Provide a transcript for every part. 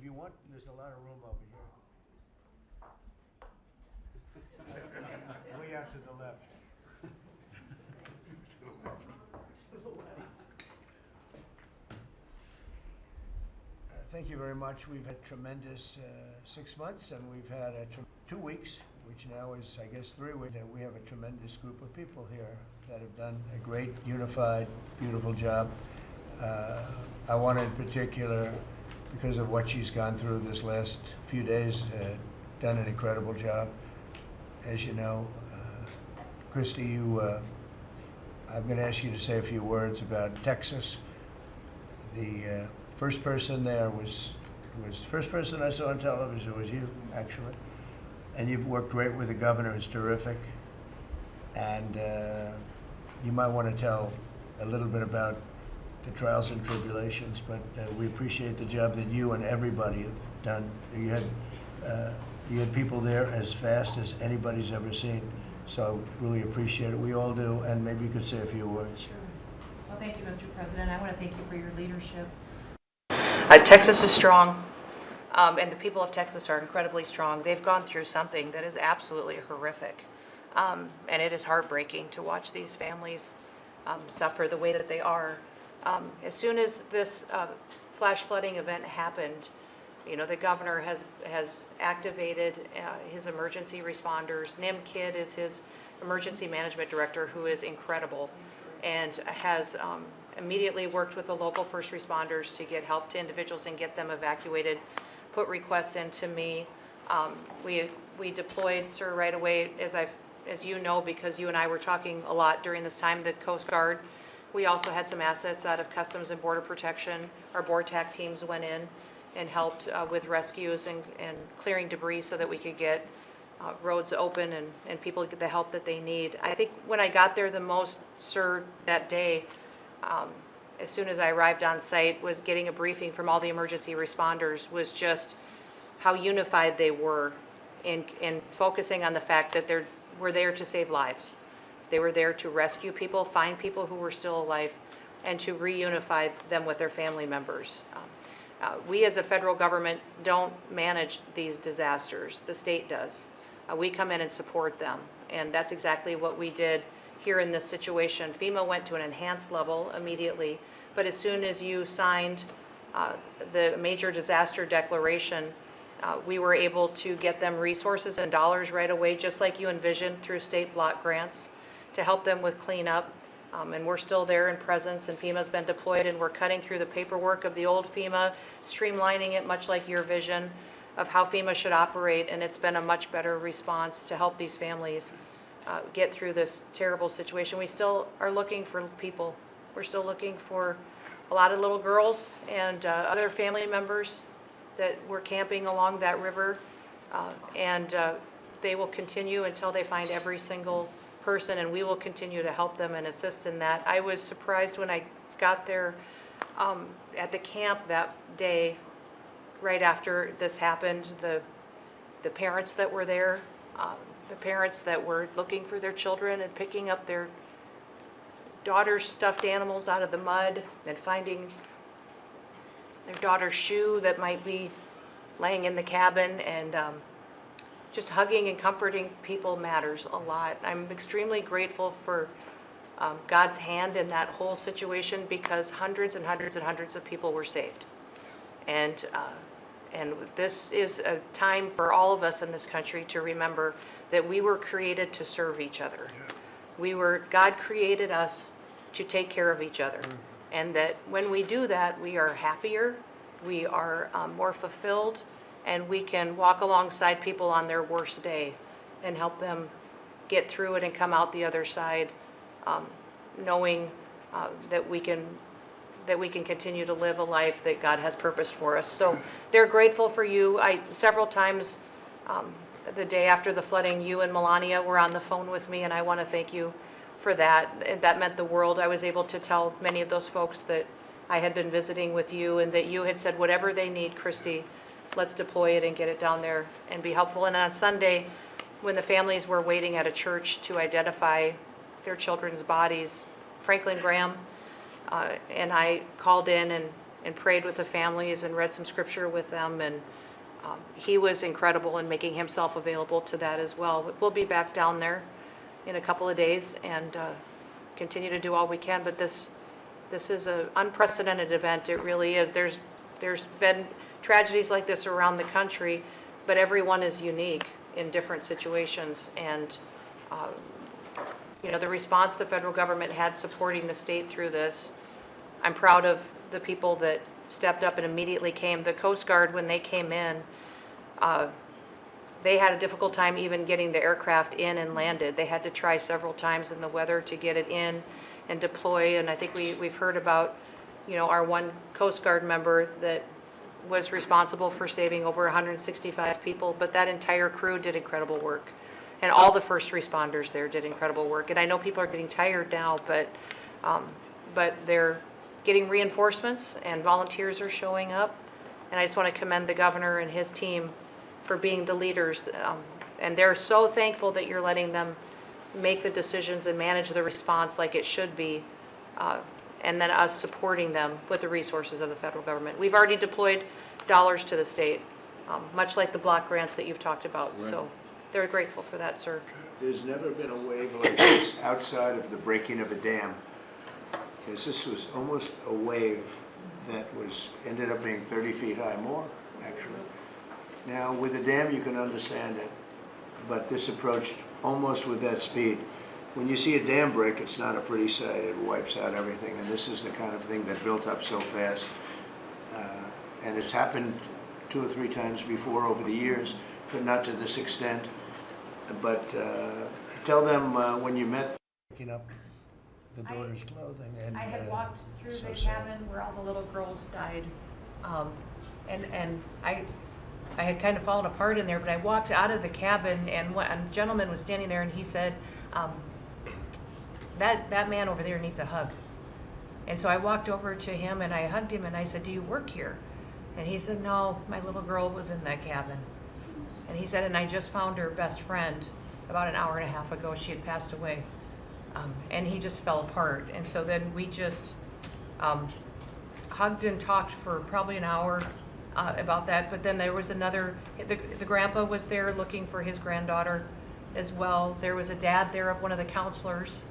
If you want, there's a lot of room over here. Way out to the left. Thank you very much. We've had tremendous 6 months, and we've had 2 weeks, which now is, I guess, 3 weeks. We have a tremendous group of people here that have done a great, unified, beautiful job. I want, in particular, because of what she's gone through this last few days, done an incredible job. As you know, Christy, I'm going to ask you to say a few words about Texas. The first person there was the first person I saw on television was you, actually. And you've worked great with the governor, who's terrific. And you might want to tell a little bit about the trials and tribulations, but we appreciate the job that you and everybody have done. You had people there as fast as anybody's ever seen, so really appreciate it. We all do, and maybe you could say a few words. Sure. Well, thank you, Mr. President. I want to thank you for your leadership. Texas is strong, and the people of Texas are incredibly strong. They've gone through something that is absolutely horrific, and it is heartbreaking to watch these families suffer the way that they are. As soon as this flash flooding event happened, you know, the governor has activated his emergency responders. Nim Kidd is his emergency management director, who is incredible, and has immediately worked with the local first responders to get help to individuals and get them evacuated, put requests into me. We deployed, sir, right away, as you know, because you and I were talking a lot during this time, the Coast Guard. We also had some assets out of Customs and Border Protection. Our BORTAC teams went in and helped with rescues and clearing debris so that we could get roads open and people get the help that they need. I think when I got there the most, sir, that day, as soon as I arrived on site, was getting a briefing from all the emergency responders, was just how unified they were in focusing on the fact that we're there to save lives. They were there to rescue people, find people who were still alive, and to reunify them with their family members. We as a federal government don't manage these disasters. The state does. We come in and support them, and that's exactly what we did here in this situation. FEMA went to an enhanced level immediately, but as soon as you signed the major disaster declaration, we were able to get them resources and dollars right away, just like you envisioned, through state block grants to help them with cleanup. And we're still there in presence, and FEMA's been deployed, and we're cutting through the paperwork of the old FEMA, streamlining it much like your vision of how FEMA should operate, and it's been a much better response to help these families get through this terrible situation. We still are looking for people. We're still looking for a lot of little girls and other family members that were camping along that river, and they will continue until they find every single person, and we will continue to help them and assist in that. I was surprised when I got there at the camp that day, right after this happened, the parents that were there, the parents that were looking for their children and picking up their daughter's stuffed animals out of the mud and finding their daughter's shoe that might be laying in the cabin, and just hugging and comforting people matters a lot. I'm extremely grateful for God's hand in that whole situation, because hundreds and hundreds and hundreds of people were saved. And this is a time for all of us in this country to remember that we were created to serve each other. God created us to take care of each other. And that when we do that, we are happier, we are more fulfilled, and we can walk alongside people on their worst day and help them get through it and come out the other side, knowing that we can continue to live a life that God has purposed for us. So they're grateful for you. Several times the day after the flooding, you and Melania were on the phone with me, and I want to thank you for that. That meant the world. I was able to tell many of those folks that I had been visiting with you, and that you had said, whatever they need, Christy, let's deploy it and get it down there and be helpful. And on Sunday, when the families were waiting at a church to identify their children's bodies, Franklin Graham and I called in, and and prayed with the families and read some scripture with them, and he was incredible in making himself available to that as well. But we'll be back down there in a couple of days and continue to do all we can. But this is an unprecedented event. It really is. There's been tragedies like this around the country, but everyone is unique in different situations. And the response the federal government had supporting the state through this, I'm proud of the people that stepped up and immediately came. The Coast Guard, when they came in, they had a difficult time even getting the aircraft in and landed. They had to try several times in the weather to get it in and deploy. And I think we've heard about, our one Coast Guard member that was responsible for saving over 165 people, but that entire crew did incredible work. And all the first responders there did incredible work. And I know people are getting tired now, but they're getting reinforcements and volunteers are showing up. And I just want to commend the governor and his team for being the leaders. And they're so thankful that you're letting them make the decisions and manage the response like it should be. And then us supporting them with the resources of the federal government. We've already deployed dollars to the state, much like the block grants that you've talked about. Right. So they're grateful for that, sir. There's never been a wave like this outside of the breaking of a dam. Because this was almost a wave that ended up being 30 feet high, more actually. Now with a dam you can understand it, but this approached almost with that speed. When you see a dam break, it's not a pretty sight. It wipes out everything, and this is the kind of thing that built up so fast. And it's happened 2 or 3 times before over the years, but not to this extent. But tell them when you met, picking up the daughter's clothing. And I had walked through the cabin where all the little girls died, and I had kind of fallen apart in there, but I walked out of the cabin, and a gentleman was standing there, and he said, that man over there needs a hug. And so I walked over to him, and I hugged him, and I said, do you work here? And he said, no, my little girl was in that cabin. And he said, and I just found her best friend about an hour and a half ago. She had passed away. And he just fell apart. And so then we just hugged and talked for probably an hour about that. But then there was the grandpa was there looking for his granddaughter as well. There was a dad there of one of the counselors.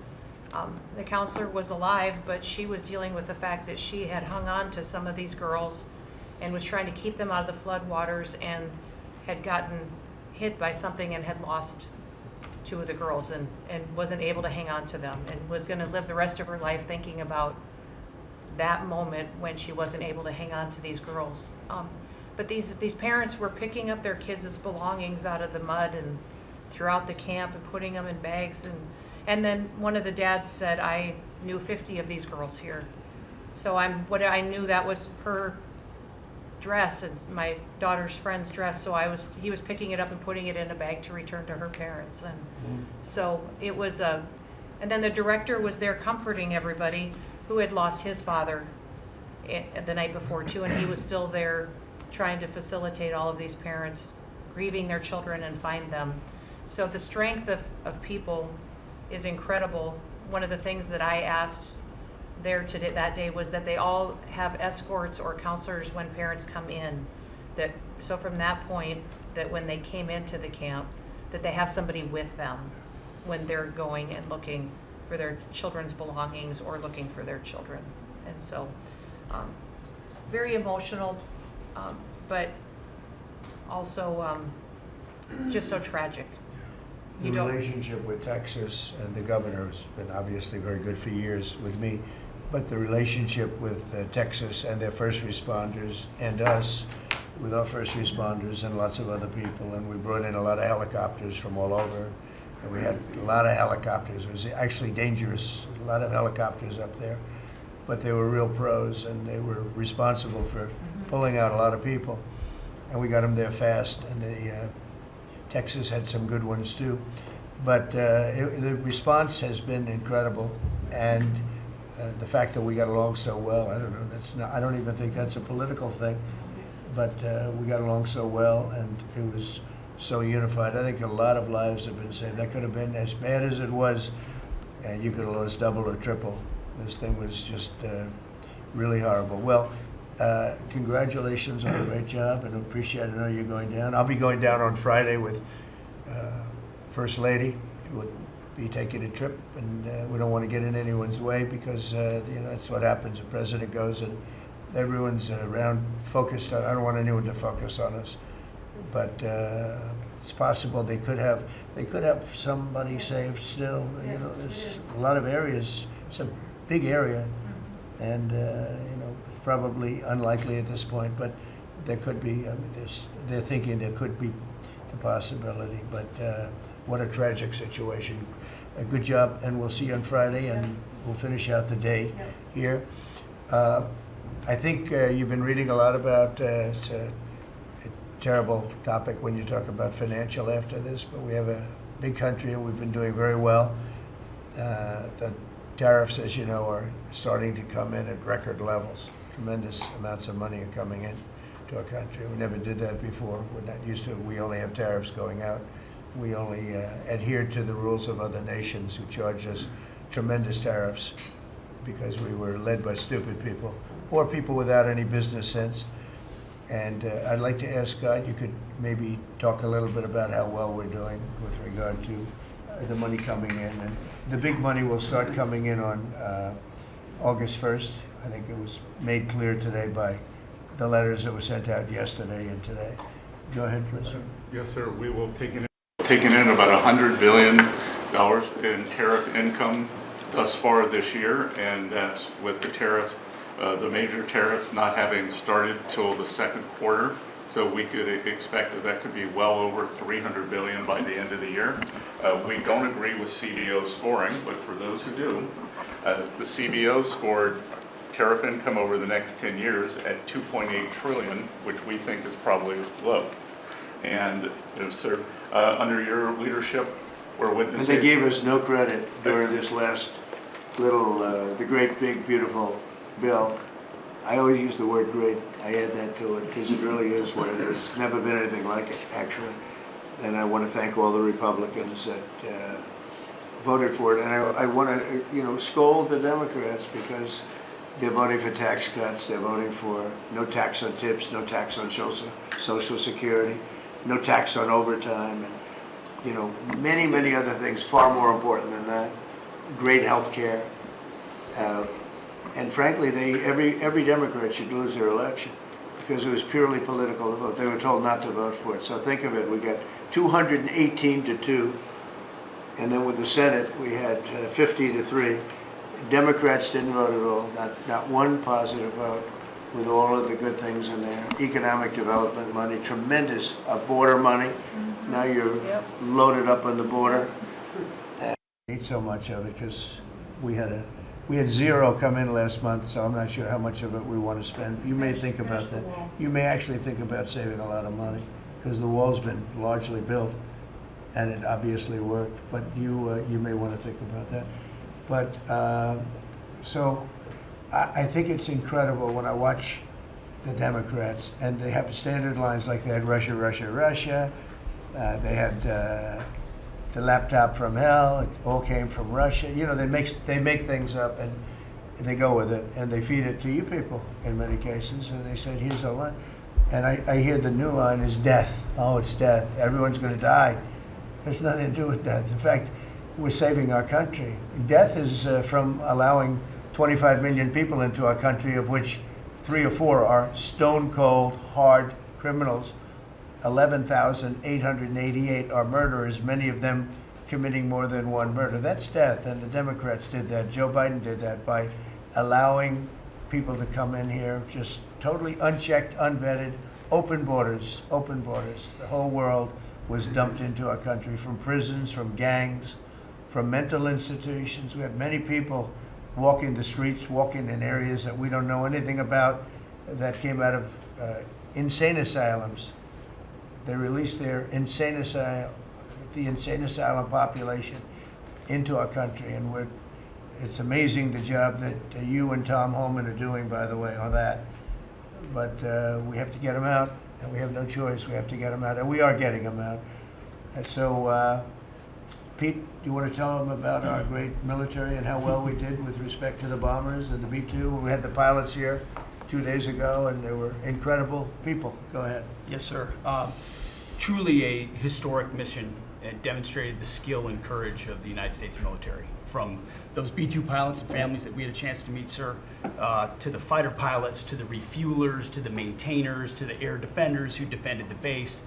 The counselor was alive, but she was dealing with the fact that she had hung on to some of these girls and was trying to keep them out of the floodwaters, and had gotten hit by something and had lost 2 of the girls and wasn't able to hang on to them, and was going to live the rest of her life thinking about that moment when she wasn't able to hang on to these girls. But these parents were picking up their kids' belongings out of the mud and throughout the camp and putting them in bags. And then one of the dads said, I knew 50 of these girls here. So I knew that was her dress and my daughter's friend's dress. So he was picking it up and putting it in a bag to return to her parents. And so it was and then the director was there comforting everybody who had lost his father the night before too. And he was still there trying to facilitate all of these parents grieving their children and find them. So the strength of people is incredible. One of the things that I asked there today, that day, was that they all have escorts or counselors when parents come in. So from that point, that when they came into the camp, that they have somebody with them when they're going and looking for their children's belongings or looking for their children. And so very emotional, but also just so tragic. The relationship with Texas and the governor has been obviously very good for years with me, but the relationship with Texas and their first responders and us with our first responders and lots of other people, and we brought in a lot of helicopters from all over, and we had a lot of helicopters. It was actually dangerous, a lot of helicopters up there, but they were real pros, and they were responsible for pulling out a lot of people, and we got them there fast, and Texas had some good ones too, but the response has been incredible, and the fact that we got along so well, I don't know, I don't even think that's a political thing, but we got along so well, and it was so unified. I think a lot of lives have been saved. That could have been as bad as it was, and you could have lost double or triple. This thing was just really horrible. Well, Congratulations on a great job, and appreciate it. I know you're going down. I'll be going down on Friday with First Lady. We'll be taking a trip, and we don't want to get in anyone's way because that's what happens. The president goes and everyone's around focused on. I don't want anyone to focus on us, but it's possible they could have somebody saved still. There's a lot of areas. It's a big area, and probably unlikely at this point, but there could be. I mean, they're thinking there could be the possibility, but what a tragic situation. A good job, and we'll see you on Friday, and we'll finish out the day here. I think you've been reading a lot about it's a terrible topic when you talk about financial after this, but we have a big country and we've been doing very well. The tariffs, as you know, are starting to come in at record levels. Tremendous amounts of money are coming in to our country. We never did that before. We're not used to it. We only have tariffs going out. We only adhere to the rules of other nations who charge us tremendous tariffs because we were led by stupid people or people without any business sense. And I'd like to ask God, you could maybe talk a little bit about how well we're doing with regard to the money coming in. And the big money will start coming in on August 1st. I think it was made clear today by the letters that were sent out yesterday and today. Go ahead, please. Yes, sir. We will take in about $100 billion in tariff income thus far this year, and that's with the tariffs, the major tariffs not having started till the second quarter. So we could expect that could be well over $300 billion by the end of the year. We don't agree with CBO scoring, but for those who do, the CBO scored tariff income over the next 10 years at $2.8 trillion, which we think is probably low. And sir, under your leadership, we're witnessing. And they gave us no credit during this last little, the great, big, beautiful bill. I always use the word great. I add that to it because it really is what it is. It's never been anything like it, actually. And I want to thank all the Republicans that voted for it. And I want to, scold the Democrats because they're voting for tax cuts. They're voting for no tax on tips, no tax on Social Security, no tax on overtime, and many, many other things far more important than that. Great health care. And frankly, every Democrat should lose their election because it was purely political vote. They were told not to vote for it. So think of it, we got 218 to 2, and then with the Senate, we had 50 to 3. Democrats didn't vote at all, not one positive vote, with all of the good things in there. Economic development money, tremendous border money. Mm-hmm. Now you're loaded up on the border. And I hate so much of it because we had zero come in last month, so I'm not sure how much of it we want to spend. You may think about that. You may actually think about saving a lot of money because the wall's been largely built and it obviously worked, but you may want to think about that. But so I think it's incredible when I watch the Democrats, and they have standard lines like they had Russia, Russia, Russia. They had the laptop from hell. It all came from Russia. They make things up and they go with it, and they feed it to you people in many cases. And they said, "Here's a line," and I hear the new line is death. Oh, it's death. Everyone's going to die. It has nothing to do with death. In fact, we're saving our country. Death is from allowing 25 million people into our country, of which 3 or 4 are stone cold, hard criminals. 11,888 are murderers, many of them committing more than one murder. That's death, and the Democrats did that. Joe Biden did that by allowing people to come in here, just totally unchecked, unvetted, open borders, open borders. The whole world was dumped into our country, from prisons, from gangs, from mental institutions. We have many people walking the streets, walking in areas that we don't know anything about, that came out of insane asylums. They released their the insane asylum population into our country, and it's amazing the job that you and Tom Homan are doing, by the way, on that. But we have to get them out, and we have no choice. We have to get them out, and we are getting them out. And so, Pete, do you want to tell them about our great military and how well we did with respect to the bombers and the B-2? We had the pilots here 2 days ago, and they were incredible people. Go ahead. Yes, sir. Truly a historic mission. It demonstrated the skill and courage of the United States military. From those B-2 pilots and families that we had a chance to meet, sir, to the fighter pilots, to the refuelers, to the maintainers, to the air defenders who defended the base.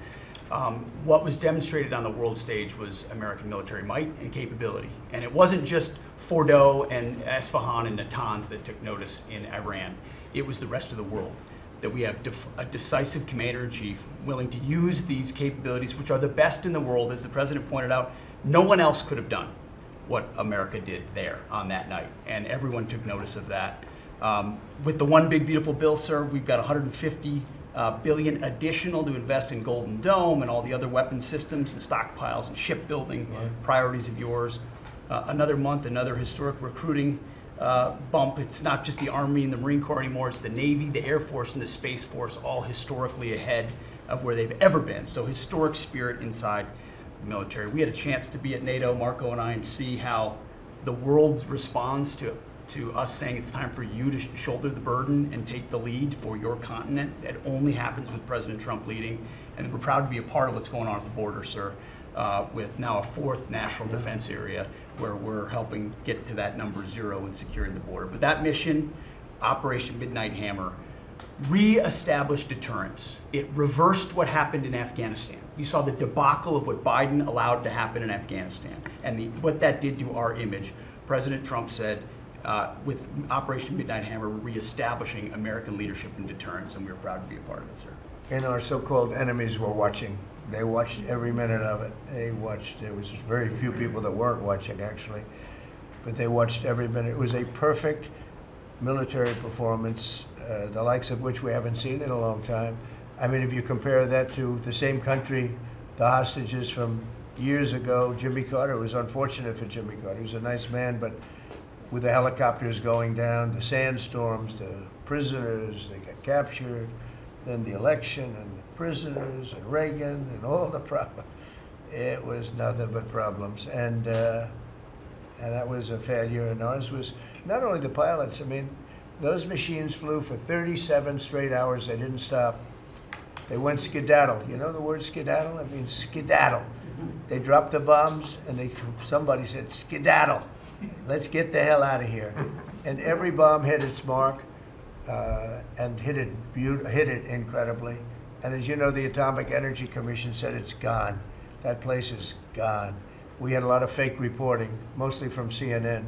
What was demonstrated on the world stage was American military might and capability. And it wasn't just Fordo and Esfahan and Natanz that took notice in Iran. It was the rest of the world, that we have a decisive commander-in-chief willing to use these capabilities, which are the best in the world. As the president pointed out, no one else could have done what America did there on that night, and everyone took notice of that. With the One Big Beautiful Bill, sir, we've got $150 billion additional to invest in Golden Dome and all the other weapons systems and stockpiles and shipbuilding priorities of yours. Another month, another historic recruiting bump. It's not just the Army and the Marine Corps anymore, it's the Navy, the Air Force, and the Space Force, all historically ahead of where they've ever been. So historic spirit inside the military. We had a chance to be at NATO, Marco and I, and see how the world responds to us saying it's time for you to shoulder the burden and take the lead for your continent. It only happens with President Trump leading, and we're proud to be a part of what's going on at the border, sir, with now a 4th national defense area where we're helping get to that number 0 and securing the border. But that mission, Operation Midnight Hammer, re-established deterrence. It reversed what happened in Afghanistan. You saw the debacle of what Biden allowed to happen in Afghanistan and what that did to our image. President Trump said, with Operation Midnight Hammer, we're reestablishing American leadership and deterrence, and we're proud to be a part of it, sir. And our so-called enemies were watching. They watched every minute of it. They watched. There was very few people that weren't watching, actually, but they watched every minute. It was a perfect military performance, the likes of which we haven't seen in a long time. I mean, if you compare that to the same country, the hostages from years ago, Jimmy Carter, it was unfortunate for Jimmy Carter. He was a nice man, but with the helicopters going down, the sandstorms, the prisoners, they got captured, then the election and the prisoners and Reagan and all the problems. It was nothing but problems. And that was a failure. And ours was not only the pilots. I mean, those machines flew for 37 straight hours. They didn't stop. They went skedaddle. You know the word skedaddle? It means skedaddle. They dropped the bombs and somebody said, skedaddle. Let's get the hell out of here. And every bomb hit its mark and hit it incredibly. And as you know, the Atomic Energy Commission said it's gone. That place is gone. We had a lot of fake reporting, mostly from CNN,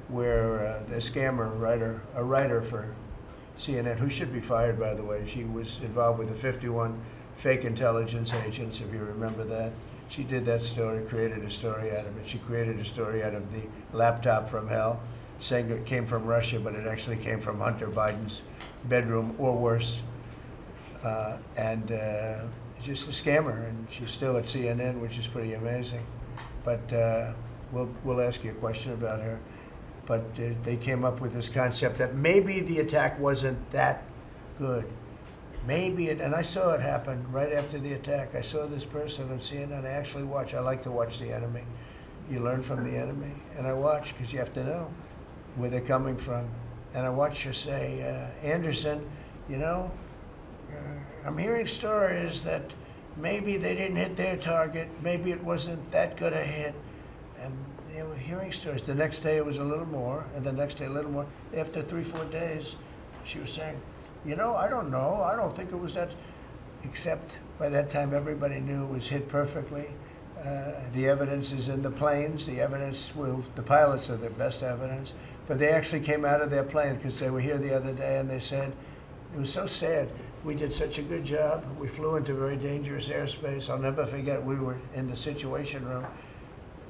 where the scammer writer, a writer for CNN, who should be fired, by the way, she was involved with the 51 fake intelligence agents, if you remember that. She did that story, created a story out of it. She created a story out of the laptop from hell, saying it came from Russia, but it actually came from Hunter Biden's bedroom, or worse. Just a scammer, and she's still at CNN, which is pretty amazing. But we'll ask you a question about her. But they came up with this concept that maybe the attack wasn't that good. Maybe it, and I saw it happen right after the attack. I saw this person on CNN. I like to watch the enemy. You learn from the enemy. And I watch, because you have to know where they're coming from. And I watched her say, Anderson, you know, I'm hearing stories that maybe they didn't hit their target. Maybe it wasn't that good a hit. And they were hearing stories. The next day it was a little more, and the next day a little more. After 3-4 days, she was saying, you know, I don't know. I don't think it was that, except by that time everybody knew it was hit perfectly. The evidence is in the planes. The evidence, the pilots are the best evidence. But they actually came out of their plane, because they were here the other day, and they said, it was so sad. We did such a good job. We flew into very dangerous airspace. I'll never forget, we were in the Situation Room,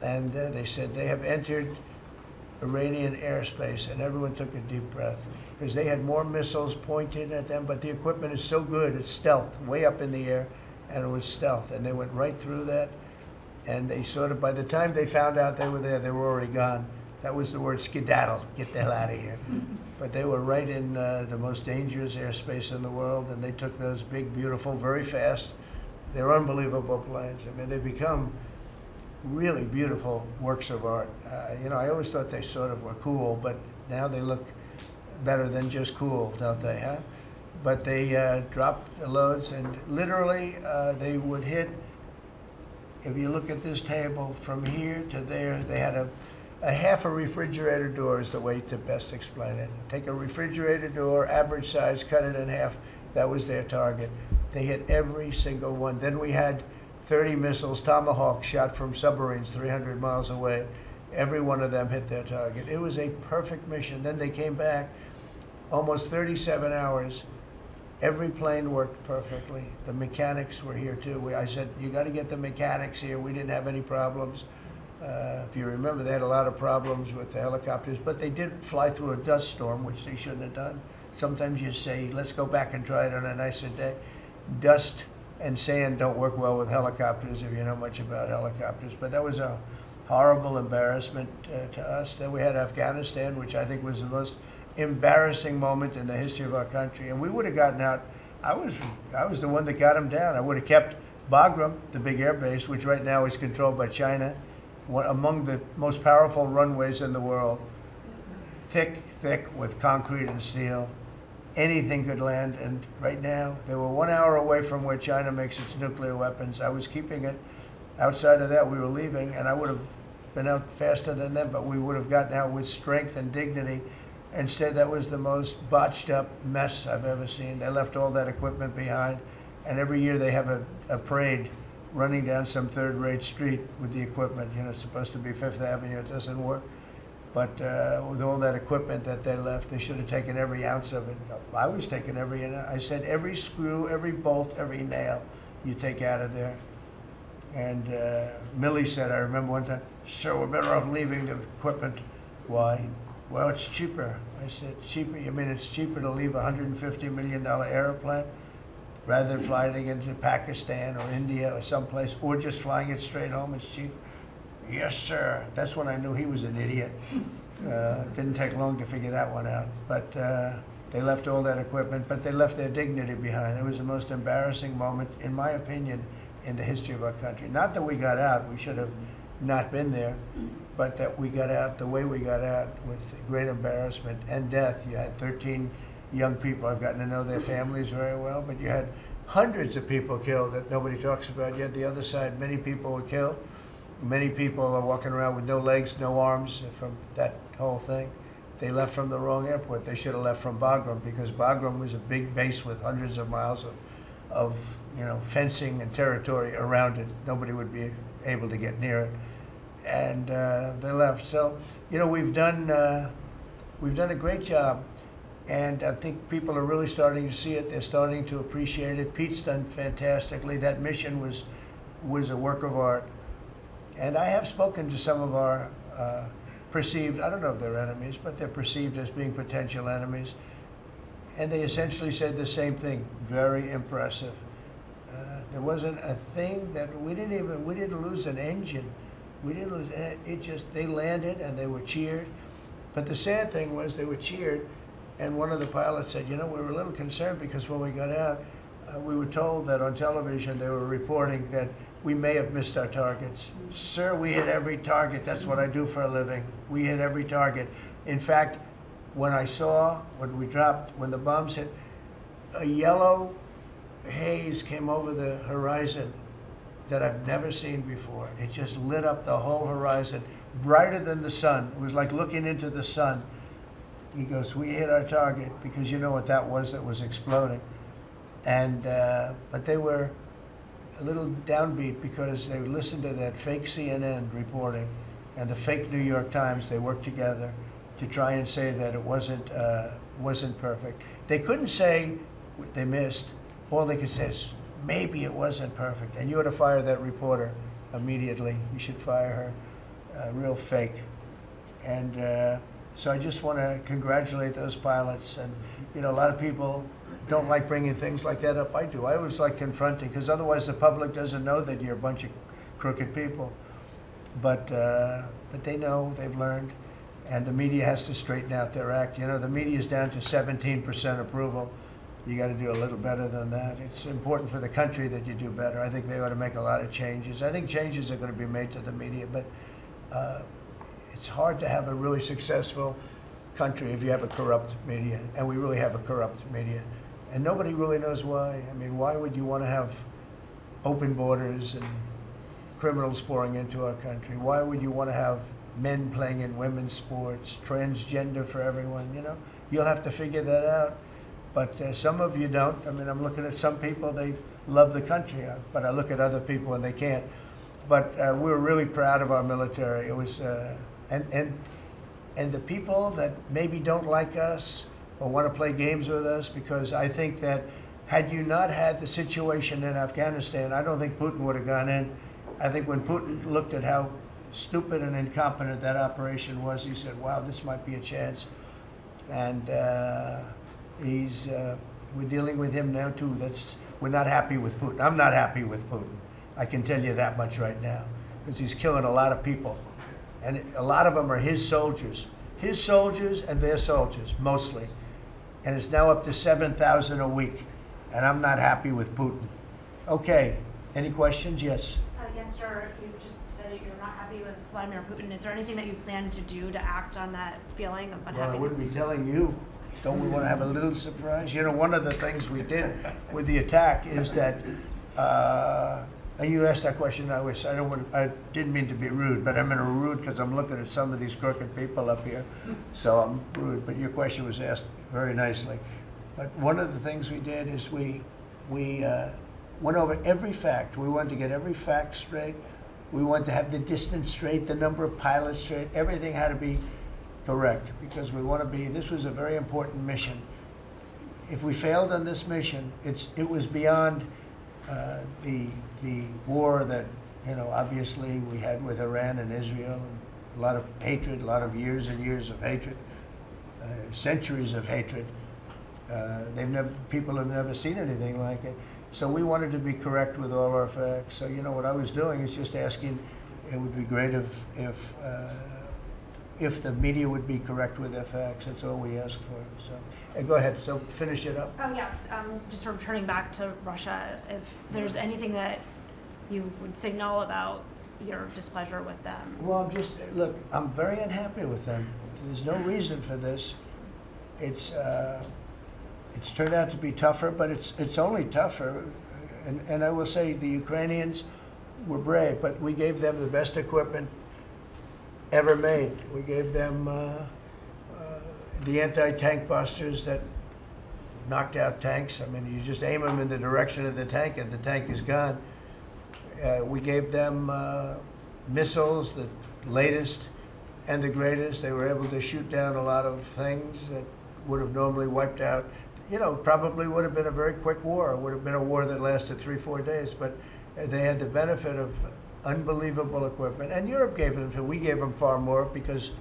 and they said they have entered Iranian airspace, and everyone took a deep breath, because they had more missiles pointed at them, but the equipment is so good, it's stealth, way up in the air, and it was stealth, and they went right through that, and they sort of, by the time they found out they were there, they were already gone. That was the word skedaddle, get the hell out of here. But they were right in the most dangerous airspace in the world, and they took those big, beautiful, very fast, they're unbelievable planes. I mean, they become really beautiful works of art. You know, I always thought they sort of were cool, but now they look better than just cool, don't they, huh? but they dropped the loads, and literally they would hit, if you look at this table, from here to there, they had a half a refrigerator door is the way to best explain it. Take a refrigerator door, average size, cut it in half. That was their target. They hit every single one. Then we had 30 missiles, Tomahawk, shot from submarines 300 miles away. Every one of them hit their target. It was a perfect mission. Then they came back, almost 37 hours. Every plane worked perfectly. The mechanics were here too. I said, you got to get the mechanics here. We didn't have any problems. If you remember, they had a lot of problems with the helicopters, but they did fly through a dust storm, which they shouldn't have done. Sometimes you say, let's go back and try it on a nicer day. Dust and sand don't work well with helicopters if you know much about helicopters, but that was a horrible embarrassment to us. Then we had Afghanistan, which I think was the most embarrassing moment in the history of our country, and we would have gotten out. I was the one that got them down. I would have kept Bagram, the big air base, which right now is controlled by China, among the most powerful runways in the world, thick with concrete and steel. Anything could land, and right now, they were 1 hour away from where China makes its nuclear weapons. I was keeping it. Outside of that, we were leaving, and I would have been out faster than them, but we would have gotten out with strength and dignity. Instead, that was the most botched up mess I've ever seen. They left all that equipment behind, and every year they have a parade running down some third-rate street with the equipment. You know, it's supposed to be Fifth Avenue. It doesn't work. But with all that equipment that they left, they should have taken every ounce of it. I was taking every ounce. I said every screw, every bolt, every nail you take out of there. And Millie said, I remember one time, sir, we're better off leaving the equipment. Why? Well, it's cheaper. I said, cheaper? You mean it's cheaper to leave a $150 million airplane rather than flying it into Pakistan or India or someplace, or just flying it straight home? It's cheaper. Yes, sir. That's when I knew he was an idiot. Didn't take long to figure that one out. But they left all that equipment, but they left their dignity behind. It was the most embarrassing moment, in my opinion, in the history of our country. Not that we got out, we should have not been there, but that we got out the way we got out, with great embarrassment and death. You had 13 young people. I've gotten to know their families very well, but you had hundreds of people killed that nobody talks about. You had the other side, many people were killed. Many people are walking around with no legs, no arms from that whole thing. They left from the wrong airport. They should have left from Bagram, because Bagram was a big base with hundreds of miles of fencing and territory around it. Nobody would be able to get near it, and they left. So we've done a great job, and I think people are really starting to see it. They're starting to appreciate it. Pete's done fantastically. That mission was a work of art. And I have spoken to some of our perceived, I don't know if they're enemies, but they're perceived as being potential enemies. And they essentially said the same thing, very impressive. There wasn't a thing that we didn't lose an engine. We didn't lose, they landed and they were cheered. But the sad thing was they were cheered, and one of the pilots said, we were a little concerned because when we got out, we were told that on television they were reporting that we may have missed our targets. Sir, we hit every target. That's what I do for a living. We hit every target. In fact, when the bombs hit, a yellow haze came over the horizon that I've never seen before. It just lit up the whole horizon, brighter than the sun. It was like looking into the sun. He goes, we hit our target, because you know what that was exploding. And but they were a little downbeat because they listened to that fake CNN reporting and the fake New York Times. They worked together to try and say that it wasn't perfect. They couldn't say they missed. All they could say is, maybe it wasn't perfect. And you ought to fire that reporter immediately. You should fire her. Real fake. And so I just want to congratulate those pilots. And a lot of people don't like bringing things like that up. I do. I always like confronting, because otherwise the public doesn't know that you're a bunch of crooked people. But they know, they've learned, and the media has to straighten out their act. The media is down to 17% approval. You got to do a little better than that. It's important for the country that you do better. I think they ought to make a lot of changes. I think changes are going to be made to the media, but it's hard to have a really successful country if you have a corrupt media, and we really have a corrupt media. And nobody really knows why. I mean, why would you want to have open borders and criminals pouring into our country? Why would you want to have men playing in women's sports, transgender for everyone, you know? You'll have to figure that out. But some of you don't. I mean, I'm looking at some people, they love the country, but I look at other people and they can't. But we're really proud of our military. It was, and the people that maybe don't like us or want to play games with us, because I think that had you not had the situation in Afghanistan, I don't think Putin would have gone in. I think when Putin looked at how stupid and incompetent that operation was, he said, wow, this might be a chance. And we're dealing with him now too. We're not happy with Putin. I'm not happy with Putin. I can tell you that much right now, because he's killing a lot of people. And a lot of them are his soldiers and their soldiers, mostly. And it's now up to 7,000 a week. And I'm not happy with Putin. Okay, any questions? Yes. Yes, sir. You just said you're not happy with Vladimir Putin. Is there anything that you plan to do to act on that feeling of unhappiness? Well, I wouldn't be telling you. Don't we want to have a little surprise? You know, one of the things we did with the attack is that, and you asked that question, I didn't mean to be rude, but I'm in a rude because I'm looking at some of these crooked people up here, so I'm rude, but your question was asked very nicely. But one of the things we did is we went over every fact. We wanted to get every fact straight. We wanted to have the distance straight, the number of pilots straight. Everything had to be correct, because we want to be, this was a very important mission. If we failed on this mission, it was beyond the war that, you know, obviously we had with Iran and Israel, and a lot of hatred, a lot of years and years of hatred, centuries of hatred. People have never seen anything like it. So we wanted to be correct with all our facts. So, you know, what I was doing is just asking, it would be great if the media would be correct with their facts. That's all we ask for. So, go ahead. So finish it up. Oh, yes. Just returning back to Russia, if there's anything that you would signal about your displeasure with them. Well, look, I'm very unhappy with them. There's no reason for this. It's turned out to be tougher, but it's only tougher. And I will say the Ukrainians were brave, but we gave them the best equipment ever made. We gave them the anti-tank busters that knocked out tanks. I mean, you just aim them in the direction of the tank and the tank is gone. We gave them missiles, the latest and the greatest. They were able to shoot down a lot of things that would have normally wiped out. You know, probably would have been a very quick war. It would have been a war that lasted 3-4 days, but they had the benefit of unbelievable equipment. And Europe gave them to. We gave them far more, because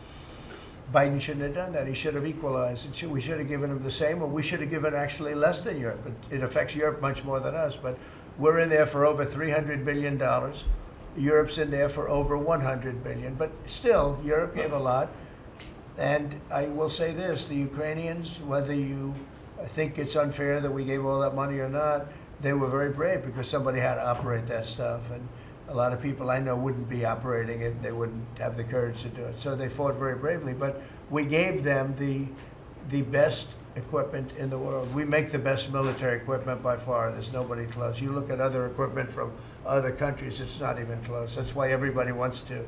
Biden shouldn't have done that. He should have equalized. We should have given them the same, or we should have given actually less than Europe. It affects Europe much more than us, but we're in there for over $300 billion. Europe's in there for over $100 billion, but still, Europe gave a lot. And I will say this, the Ukrainians, whether you think it's unfair that we gave all that money or not, they were very brave, because somebody had to operate that stuff. And a lot of people I know wouldn't be operating it. They wouldn't have the courage to do it. So they fought very bravely. But we gave them the best equipment in the world. We make the best military equipment by far. There's nobody close. You look at other equipment from other countries, it's not even close. That's why everybody wants to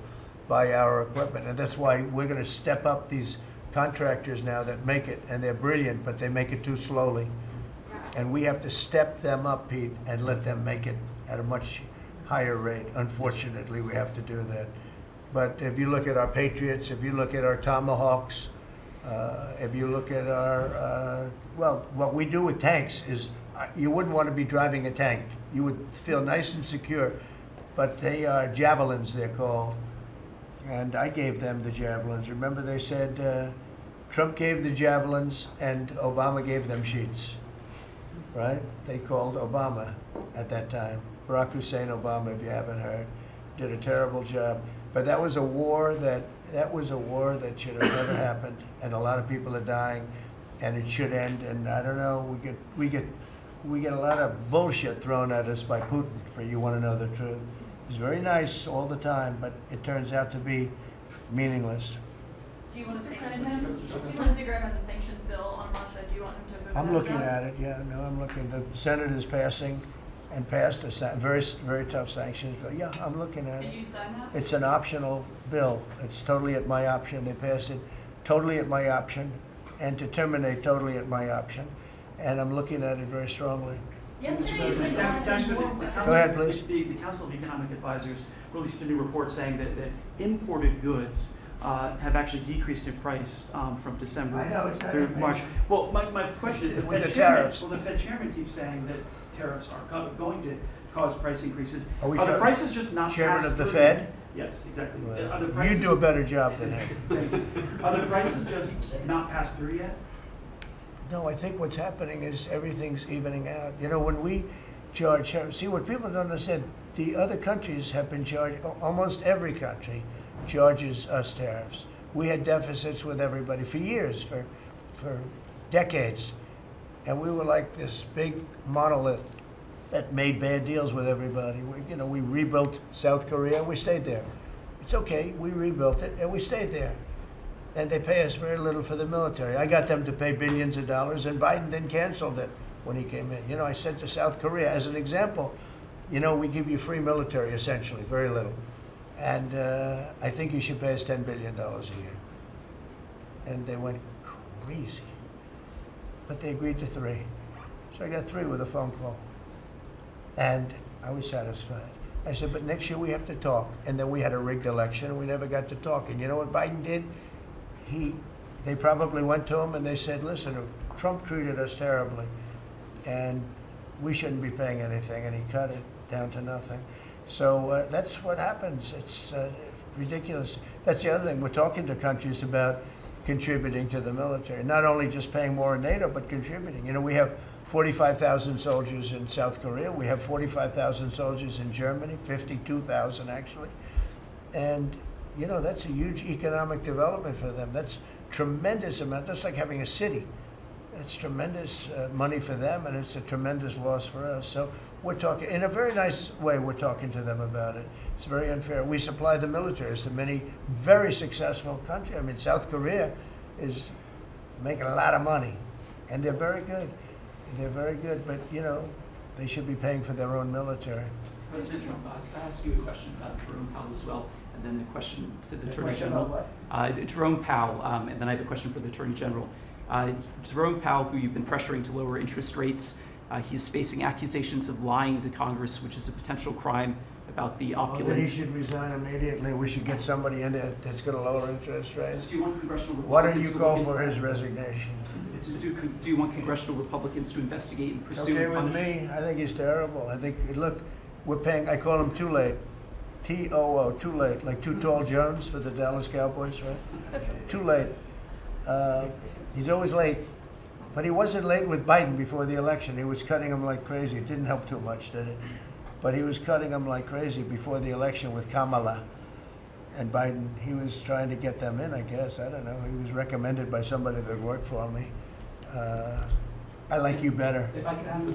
buy our equipment. And that's why we're going to step up these contractors now that make it, and they're brilliant, but they make it too slowly. And we have to step them up, Pete, and let them make it at a much higher rate. Unfortunately, we have to do that. But if you look at our Patriots, if you look at our Tomahawks, if you look at our, well, what we do with tanks is, you wouldn't want to be driving a tank. You would feel nice and secure, but they are javelins, they're called. And I gave them the javelins. Remember, they said Trump gave the javelins and Obama gave them sheets, right? They called Obama at that time. Barack Hussein Obama, if you haven't heard, did a terrible job. But that was a war that should have never happened, and a lot of people are dying, and it should end. And I don't know, we get a lot of bullshit thrown at us by Putin, for you want to know the truth. He's very nice all the time, but it turns out to be meaningless. Do you want to sanction him? Lindsey Graham has a sanctions bill on Russia. Do you want him to vote? I'm looking at it, yeah, no, I'm looking. The Senate is passing and passed a very tough sanctions bill. Yeah, I'm looking at Can it. you sign that? It's an optional bill. It's totally at my option. They passed it totally at my option and to terminate totally at my option. And I'm looking at it very strongly. Yesterday you said you want to send more weapons. Go ahead, please. The Council of Economic Advisors released a new report saying that imported goods have actually decreased in price from December I know, it's not through amazing. March. Well, my question is, With the tariffs. the Fed chairman keeps saying that tariffs are going to cause price increases. Are we the talking prices just not Chairman passed of the through? Fed? Yes, exactly. Well, Are the you prices, do a better job than him. Are the prices just not passed through yet? No, I think what's happening is everything's evening out. You know, when we charge, see what people don't understand, the other countries have been charged, almost every country charges us tariffs. We had deficits with everybody for years, for decades. And we were like this big monolith that made bad deals with everybody. We rebuilt South Korea and we stayed there. It's okay, we rebuilt it and we stayed there. And they pay us very little for the military. I got them to pay billions of dollars, and Biden then canceled it when he came in. I said to South Korea, as an example, we give you free military, essentially, very little. And I think you should pay us $10 billion a year. And they went crazy. But they agreed to 3. So I got 3 with a phone call. And I was satisfied. I said, but next year we have to talk. And then we had a rigged election, and we never got to talk. And you know what Biden did? They probably went to him and they said, listen, Trump treated us terribly and we shouldn't be paying anything, and he cut it down to nothing. So that's what happens. It's ridiculous. That's the other thing. We're talking to countries about contributing to the military, not only just paying more in NATO, but contributing. We have 45,000 soldiers in South Korea. We have 45,000 soldiers in Germany, 52,000 actually. And that's a huge economic development for them. That's tremendous amount. That's like having a city. It's tremendous money for them, and it's a tremendous loss for us. So we're talking, in a very nice way, we're talking to them about it. It's very unfair. We supply the militaries to many very successful countries. I mean, South Korea is making a lot of money, and they're very good. They're very good, but, they should be paying for their own military. President Trump, I'll ask you a question about Jerome Powell as well, and then a question to the Attorney General. Jerome Powell, and then I have a question for the Attorney General. Jerome Powell, who you've been pressuring to lower interest rates, he's facing accusations of lying to Congress, which is a potential crime about the opulent. Well, then he should resign immediately. We should get somebody in there that's going to lower interest rates. Do you want congressional Republicans? Why don't you call for his resignation? Do you want congressional Republicans to investigate and pursue Okay and with punish? me. I think he's terrible. I think, look, we're paying, I call him too late. T-O-O, too late, like Too Tall Jones for the Dallas Cowboys, right? Too late. He's always late. But he wasn't late with Biden before the election. He was cutting him like crazy. It didn't help too much, did it? But he was cutting him like crazy before the election with Kamala and Biden. He was trying to get them in, I guess. I don't know. He was recommended by somebody that worked for me. I like you better. If I could ask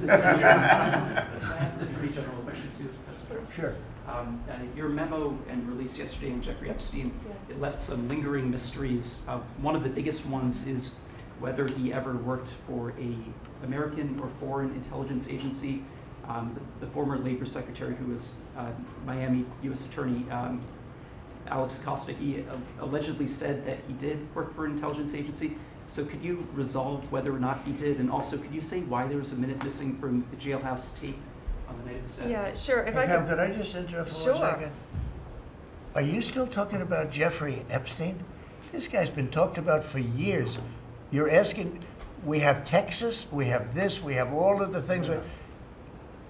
the Attorney General a question too, President. Sure. Your memo and release yesterday on Jeffrey Epstein, it left some lingering mysteries. One of the biggest ones is whether he ever worked for an American or foreign intelligence agency. The former Labor Secretary, who was Miami U.S. Attorney Alex Acosta, he allegedly said that he did work for an intelligence agency. So could you resolve whether or not he did? And also, could you say why there was a minute missing from the jailhouse tape on the night of the staff? Yeah, sure. If Hey, I Pam, could, could I just interrupt for Sure. 1 second? Are you still talking about Jeffrey Epstein? This guy's been talked about for years. You're asking, we have Texas, we have this, we have all of the things.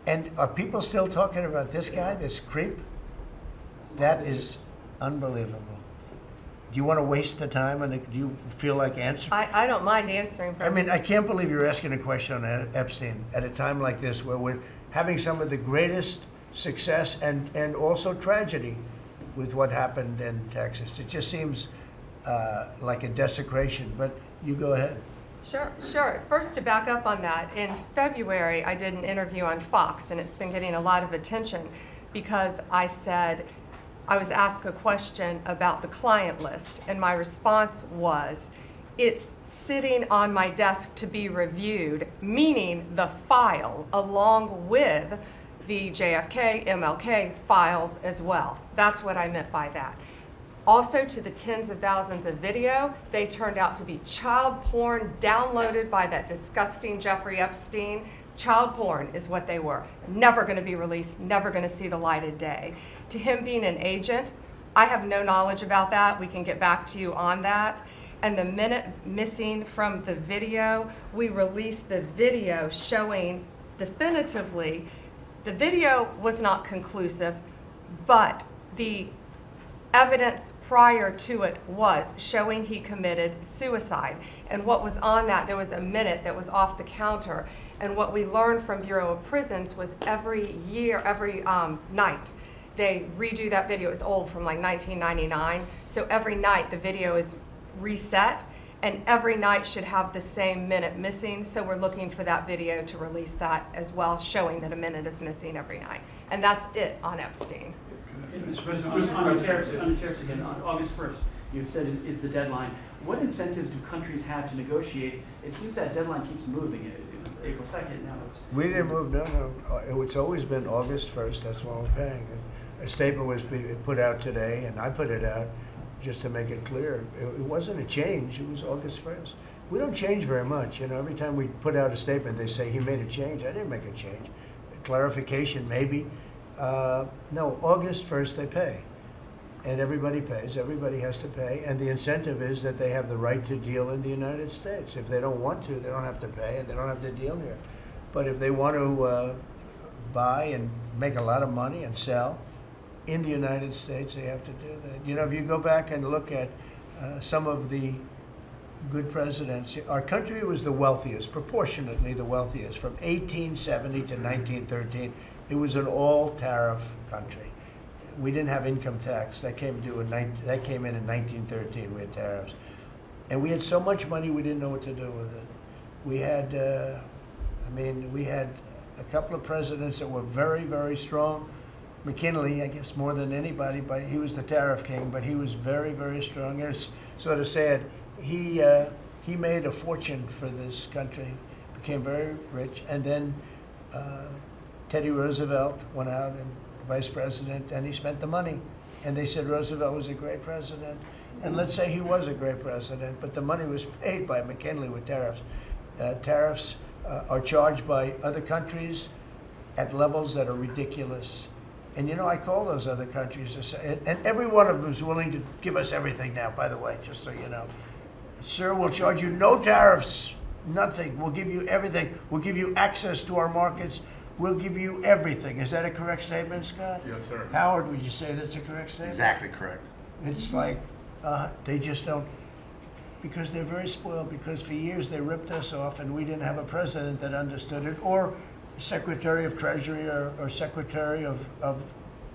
And are people still talking about this guy, this creep? That is unbelievable. Do you want to waste the time, and do you feel like answering? I don't mind answering. I mean, I can't believe you're asking a question on Epstein at a time like this, where we're having some of the greatest success and also tragedy with what happened in Texas. It just seems like a desecration, but you go ahead. Sure. First, to back up on that, in February, I did an interview on Fox, and it's been getting a lot of attention because I said I was asked a question about the client list, and my response was, it's sitting on my desk to be reviewed, meaning the file along with the JFK, MLK files as well. That's what I meant by that. Also, to the tens of thousands of video, they turned out to be child porn downloaded by that disgusting Jeffrey Epstein. Child porn is what they were. Never going to be released, never going to see the light of day. To him being an agent, I have no knowledge about that. We can get back to you on that. And the minute missing from the video, we released the video showing definitively the video was not conclusive, but the evidence prior to it was showing he committed suicide. And what was on that, there was a minute that was off the counter. And what we learned from Bureau of Prisons was every night, they redo that video. It's old, from like 1999. So every night the video is reset, and every night should have the same minute missing. So we're looking for that video to release that as well, showing that a minute is missing every night. And that's it on Epstein. Mr. President, on the tariffs again, on August 1st, you've said is the deadline. What incentives do countries have to negotiate? It seems that deadline keeps moving. It was April 2nd, now it's... We didn't move, no. It's always been August 1st, that's when we're paying. And a statement was put out today, and I put it out just to make it clear. It wasn't a change, it was August 1st. We don't change very much. You know, every time we put out a statement, they say he made a change. I didn't make a change. A clarification, maybe. No, August 1st they pay. And everybody pays, everybody has to pay, and the incentive is that they have the right to deal in the United States. If they don't want to, they don't have to pay, and they don't have to deal here. But if they want to buy and make a lot of money and sell in the United States, they have to do that. You know, if you go back and look at some of the good presidents, our country was the wealthiest, proportionately the wealthiest, from 1870 to 1913. It was an all-tariff country. We didn't have income tax. That came in in 1913. We had tariffs. And we had so much money we didn't know what to do with it. We had, we had a couple of presidents that were very, very strong. McKinley, I guess, more than anybody, but he was the tariff king, but he was very, very strong. And it's sort of sad. He made a fortune for this country, became very rich, and then Teddy Roosevelt went out and vice president, and he spent the money. And they said Roosevelt was a great president. And let's say he was a great president, but the money was paid by McKinley with tariffs. Tariffs are charged by other countries at levels that are ridiculous. And you know, I call those other countries, and every one of them is willing to give us everything now, by the way, just so you know. Sir, we'll charge you no tariffs, nothing. We'll give you everything. We'll give you access to our markets. We'll give you everything. Is that a correct statement, Scott? Yes, sir. Howard, would you say that's a correct statement? Exactly correct. It's like they just don't, because they're very spoiled, because for years they ripped us off and we didn't have a president that understood it, or Secretary of Treasury or Secretary of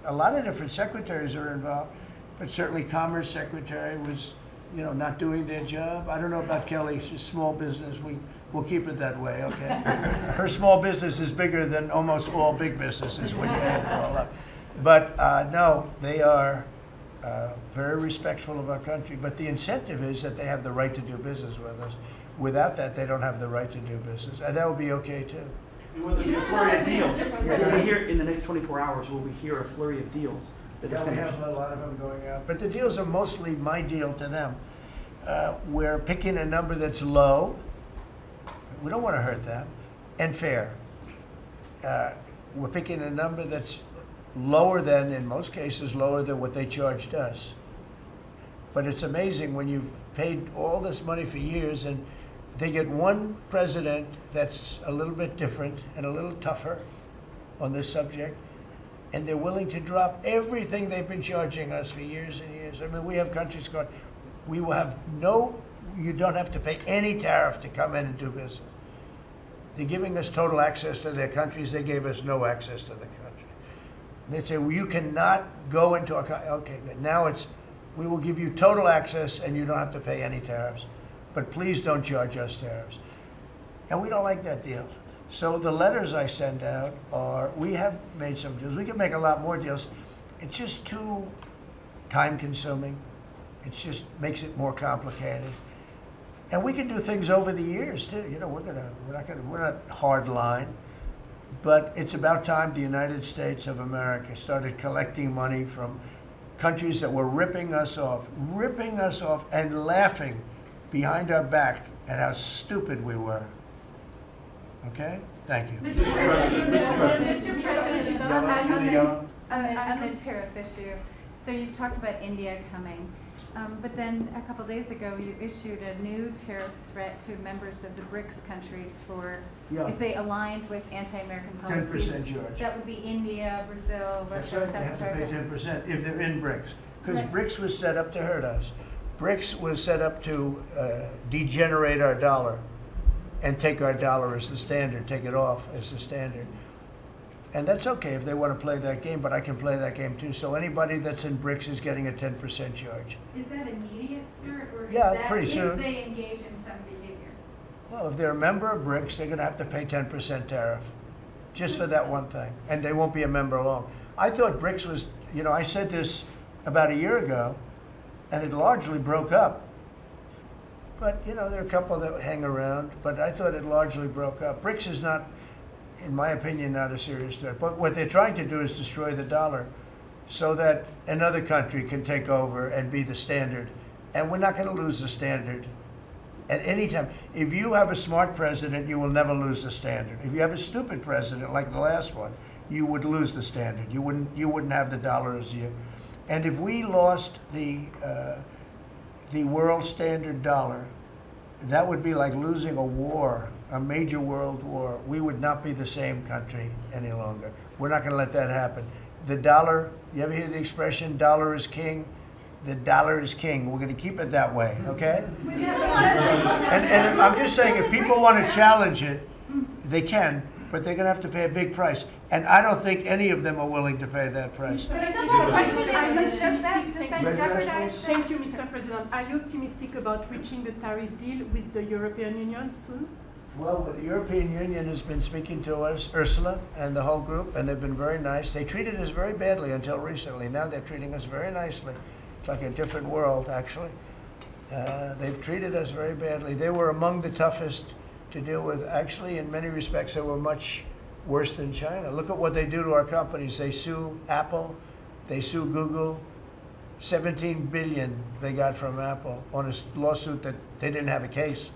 a lot of different secretaries are involved, but certainly Commerce Secretary was, you know, not doing their job. I don't know about Kelly, she's small business. We'll keep it that way, okay? Her small business is bigger than almost all big businesses when you add it all up. But no, they are very respectful of our country. But the incentive is that they have the right to do business with us. Without that, they don't have the right to do business. And that would be okay, too. Will there be a flurry of deals? Will we hear in the next 24 hours, will we hear a flurry of deals? Yeah, we have a lot of them going out. But the deals are mostly my deal to them. We're picking a number that's low. We don't want to hurt them, and fair. We're picking a number that's lower than, in most cases, lower than what they charged us. But it's amazing when you've paid all this money for years and they get one president that's a little bit different and a little tougher on this subject, and they're willing to drop everything they've been charging us for years and years. I mean, we have countries going, we will have you don't have to pay any tariff to come in and do business. They're giving us total access to their countries. They gave us no access to the country. They say, well, you cannot go into our country. Okay, good. Now it's, we will give you total access and you don't have to pay any tariffs. But please don't charge us tariffs. And we don't like that deal. So the letters I send out are, we have made some deals. We can make a lot more deals. It's just too time-consuming. It just makes it more complicated. And we can do things over the years too. You know, we're not hard line, but it's about time the United States of America started collecting money from countries that were ripping us off and laughing behind our back at how stupid we were. Okay? Thank you. Mr. President, on the tariff issue, so you've talked about India coming, but then a couple days ago you issued a new tariff threat to members of the BRICS countries for if they aligned with anti-American policies. 10% charge. That would be India, Brazil, That's Russia, right, they have South to pay Africa. 10% if they're in BRICS. Because Right. BRICS was set up to hurt us. BRICS was set up to degenerate our dollar and take our dollar as the standard, take it off as the standard. And that's okay if they want to play that game, but I can play that game too. So anybody that's in BRICS is getting a 10% charge. Is that immediate, sir, or is Yeah, that pretty soon. if they engage in some behavior? Well, if they're a member of BRICS, they're going to have to pay 10% tariff just for that one thing. And they won't be a member long. I thought BRICS was, you know, I said this about a year ago, and it largely broke up. But, you know, there are a couple that hang around, but I thought it largely broke up. BRICS is not, in my opinion, not a serious threat. But what they're trying to do is destroy the dollar so that another country can take over and be the standard. And we're not going to lose the standard at any time. If you have a smart president, you will never lose the standard. If you have a stupid president, like the last one, you would lose the standard. You wouldn't have the dollar as you. And if we lost the world standard dollar, that would be like losing a war, a major world war. We would not be the same country any longer. We're not going to let that happen. The dollar, you ever hear the expression, dollar is king? The dollar is king. We're going to keep it that way, okay? And I'm just saying, if people want to challenge it, they can, but they're going to have to pay a big price. And I don't think any of them are willing to pay that price. Does that jeopardize? Thank you, Mr. President. Are you optimistic about reaching a tariff deal with the European Union soon? Well, the European Union has been speaking to us, Ursula and the whole group, and they've been very nice. They treated us very badly until recently. Now they're treating us very nicely. It's like a different world, actually. They've treated us very badly. They were among the toughest to deal with. Actually, in many respects, they were much worse than China. Look at what they do to our companies. They sue Apple, they sue Google. 17 billion they got from Apple on a lawsuit that they didn't have a case.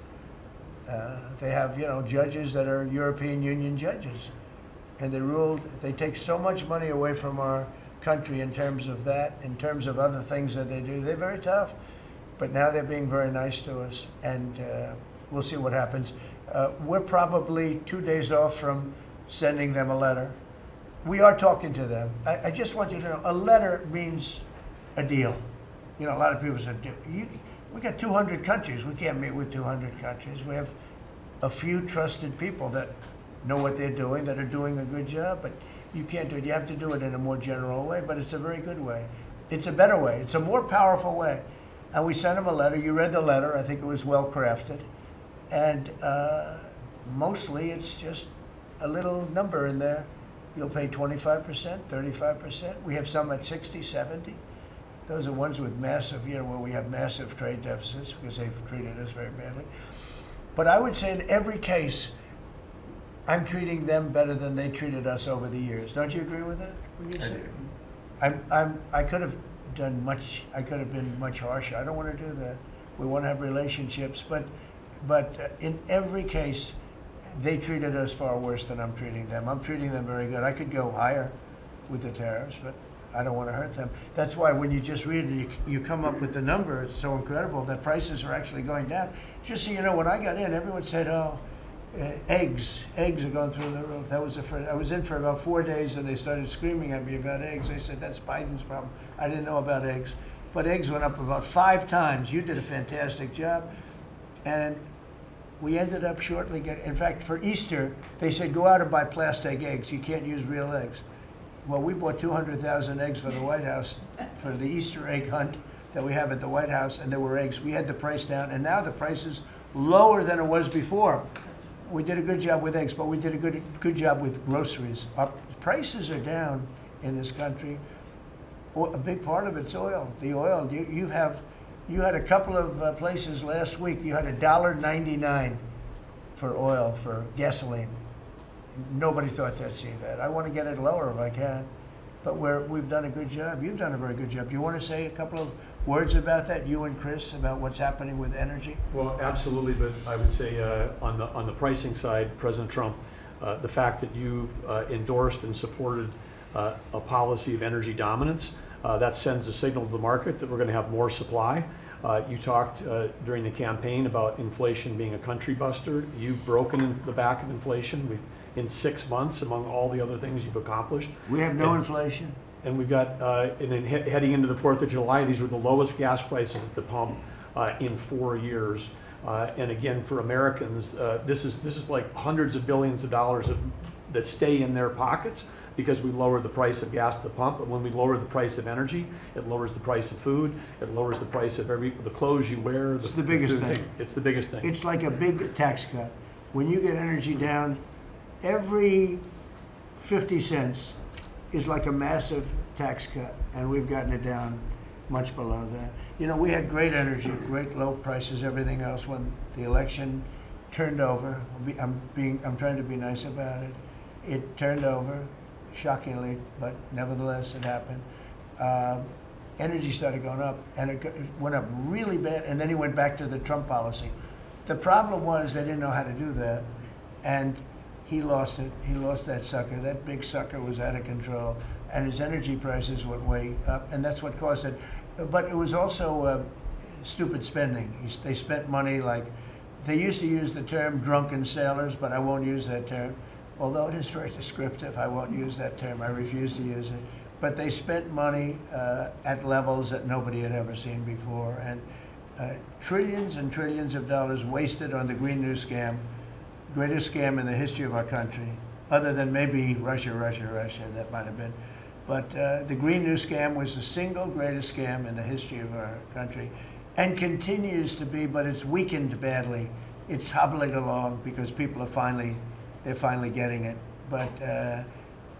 They have, you know, judges that are European Union judges, and they ruled. They take so much money away from our country in terms of that, in terms of other things that they do. They're very tough, but now they're being very nice to us, and we'll see what happens. We're probably 2 days off from sending them a letter. We are talking to them. I just want you to know, a letter means a deal. You know, a lot of people said, we got 200 countries. We can't meet with 200 countries. We have a few trusted people that know what they're doing, that are doing a good job, but you can't do it. You have to do it in a more general way, but it's a very good way. It's a better way. It's a more powerful way. And we sent them a letter. You read the letter. I think it was well crafted. And mostly it's just a little number in there. You'll pay 25%, 35%. We have some at 60, 70. Those are ones with massive, you know, where we have massive trade deficits because they've treated us very badly. But I would say in every case, I'm treating them better than they treated us over the years. Don't you agree with that? I could have done much. I could have been much harsher. I don't want to do that. We want to have relationships, but in every case, they treated us far worse than I'm treating them. I'm treating them very good. I could go higher with the tariffs, but I don't want to hurt them. That's why when you just read it, you come up with the number. It's so incredible that prices are actually going down. Just so you know, when I got in, everyone said, "Oh, eggs are going through the roof." That was the first. I was in for about 4 days, and they started screaming at me about eggs. They said, "That's Biden's problem." I didn't know about eggs, but eggs went up about 5 times. You did a fantastic job, and we ended up shortly getting. In fact, for Easter, they said, "Go out and buy plastic eggs. You can't use real eggs." Well, we bought 200,000 eggs for the White House for the Easter egg hunt that we have at the White House, and there were eggs. We had the price down, and now the price is lower than it was before. We did a good job with eggs, but we did a good job with groceries. Our prices are down in this country, A big part of it's oil. The oil, you had a couple of places last week, you had $1.99 for oil, for gasoline. Nobody thought they'd see that. I want to get it lower if I can, but we've done a good job. You've done a very good job. Do you want to say a couple of words about that, you and Chris, about what's happening with energy? Well, absolutely, but I would say on the pricing side, President Trump, the fact that you've endorsed and supported a policy of energy dominance, that sends a signal to the market that we're going to have more supply. You talked during the campaign about inflation being a country buster. You've broken in the back of inflation. In 6 months, among all the other things you've accomplished. We have no inflation. And we've got, and then heading into the 4th of July, these were the lowest gas prices at the pump in 4 years. And again, for Americans, this is like hundreds of billions of dollars that stay in their pockets because we lower the price of gas at the pump. And when we lower the price of energy, it lowers the price of food. It lowers the price of the clothes you wear. It's the biggest thing. It's the biggest thing. It's like a big tax cut. When you get energy down, every 50 cents is like a massive tax cut, and we've gotten it down much below that. You know, we had great energy, great low prices, everything else. When the election turned over, I'm trying to be nice about it. It turned over, shockingly, but nevertheless it happened. Energy started going up, and it went up really bad, and then he went back to the Trump policy. The problem was they didn't know how to do that, and he lost it. He lost that sucker. That big sucker was out of control, and his energy prices went way up, and that's what caused it. But it was also stupid spending. They spent money like, they used to use the term drunken sailors, but I won't use that term. Although it is very descriptive, I won't use that term. I refuse to use it. But they spent money at levels that nobody had ever seen before, and trillions and trillions of dollars wasted on the Green New Scam. Greatest scam in the history of our country, other than maybe Russia, that might have been. But the Green New Scam was the single greatest scam in the history of our country, and continues to be, but it's weakened badly. It's hobbling along because people are they're finally getting it. But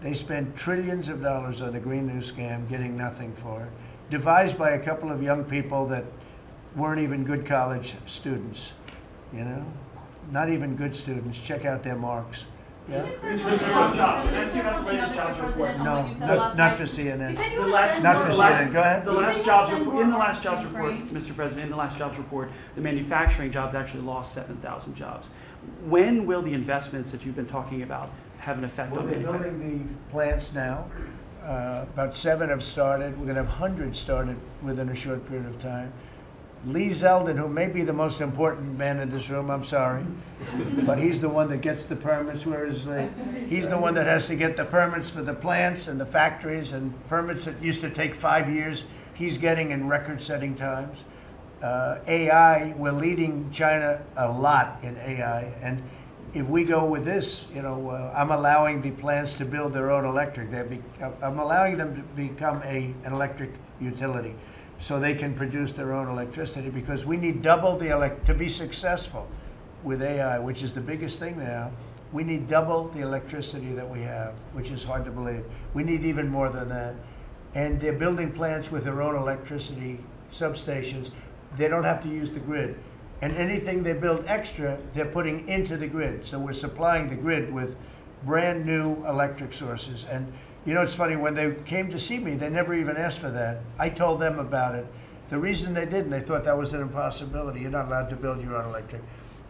they spent trillions of dollars on the Green New Scam, getting nothing for it. Devised by a couple of young people that weren't even good college students, you know? Not even good students. Check out their marks. Yeah? Can you No, not for CNN. Not for CNN. Go ahead. In the last jobs report, Mr. President, in the last jobs report, the manufacturing jobs actually lost 7,000 jobs. When will the investments that you've been talking about have an effect on manufacturing? They're building the plants now. About 7 have started. We're going to have hundreds started within a short period of time. Lee Zeldin, who may be the most important man in this room, I'm sorry, but he's the one that gets the permits, whereas he's the one that has to get the permits for the plants and the factories, and permits that used to take 5 years, he's getting in record-setting times. AI, we're leading China a lot in AI, and if we go with this, you know, I'm allowing the plants to build their own electric. I'm allowing them to become an electric utility, so they can produce their own electricity, because we need double to be successful with AI, which is the biggest thing now. We need double the electricity that we have, which is hard to believe. We need even more than that. And they're building plants with their own electricity substations. They don't have to use the grid. And anything they build extra, they're putting into the grid. So we're supplying the grid with brand new electric sources. And you know, it's funny, when they came to see me, they never even asked for that. I told them about it. The reason they didn't, they thought that was an impossibility. You're not allowed to build your own electric.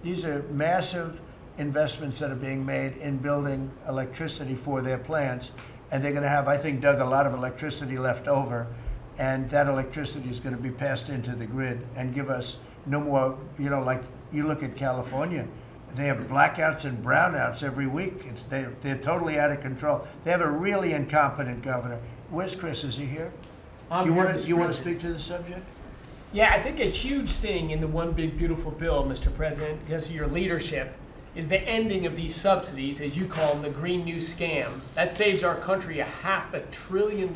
These are massive investments that are being made in building electricity for their plants. And they're going to have, I think, Doug, a lot of electricity left over. And that electricity is going to be passed into the grid and give us no more, you know, like you look at California. They have blackouts and brownouts every week. They're totally out of control. They have a really incompetent governor. Where's Chris? Is he here? Do you want to speak to the subject? Yeah, I think a huge thing in the One Big Beautiful Bill, Mr. President, because of your leadership, is the ending of these subsidies, as you call them, the Green New Scam. That saves our country $500 billion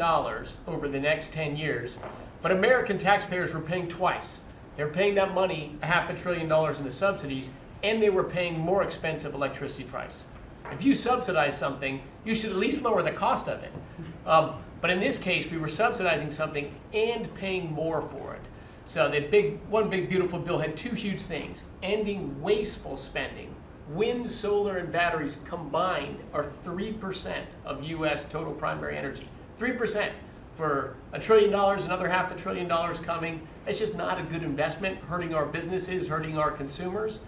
over the next 10 years. But American taxpayers were paying twice. They were paying that money, $500 billion in the subsidies, and they were paying more expensive electricity price. If you subsidize something, you should at least lower the cost of it. But in this case, we were subsidizing something and paying more for it. So the one big beautiful bill had two huge things: ending wasteful spending. Wind, solar, and batteries combined are 3% of U.S. total primary energy. 3% for $1 trillion, another $500 billion coming. That's just not a good investment, hurting our businesses, hurting our consumers.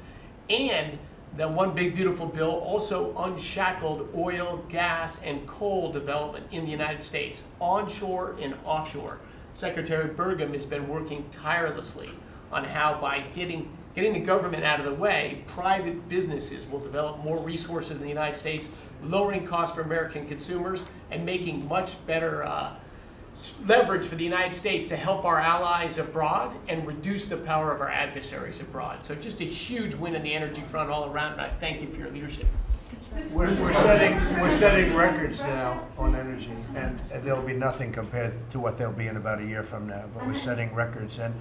And the one big beautiful bill also unshackled oil, gas, and coal development in the United States, onshore and offshore. Secretary Burgum has been working tirelessly on how, by getting the government out of the way, private businesses will develop more resources in the United States, lowering costs for American consumers and making much better leverage for the United States to help our allies abroad and reduce the power of our adversaries abroad. So just a huge win on the energy front all around, and I thank you for your leadership. We're setting records now on energy, and there'll be nothing compared to what they'll be in about a year from now, but we're setting records. And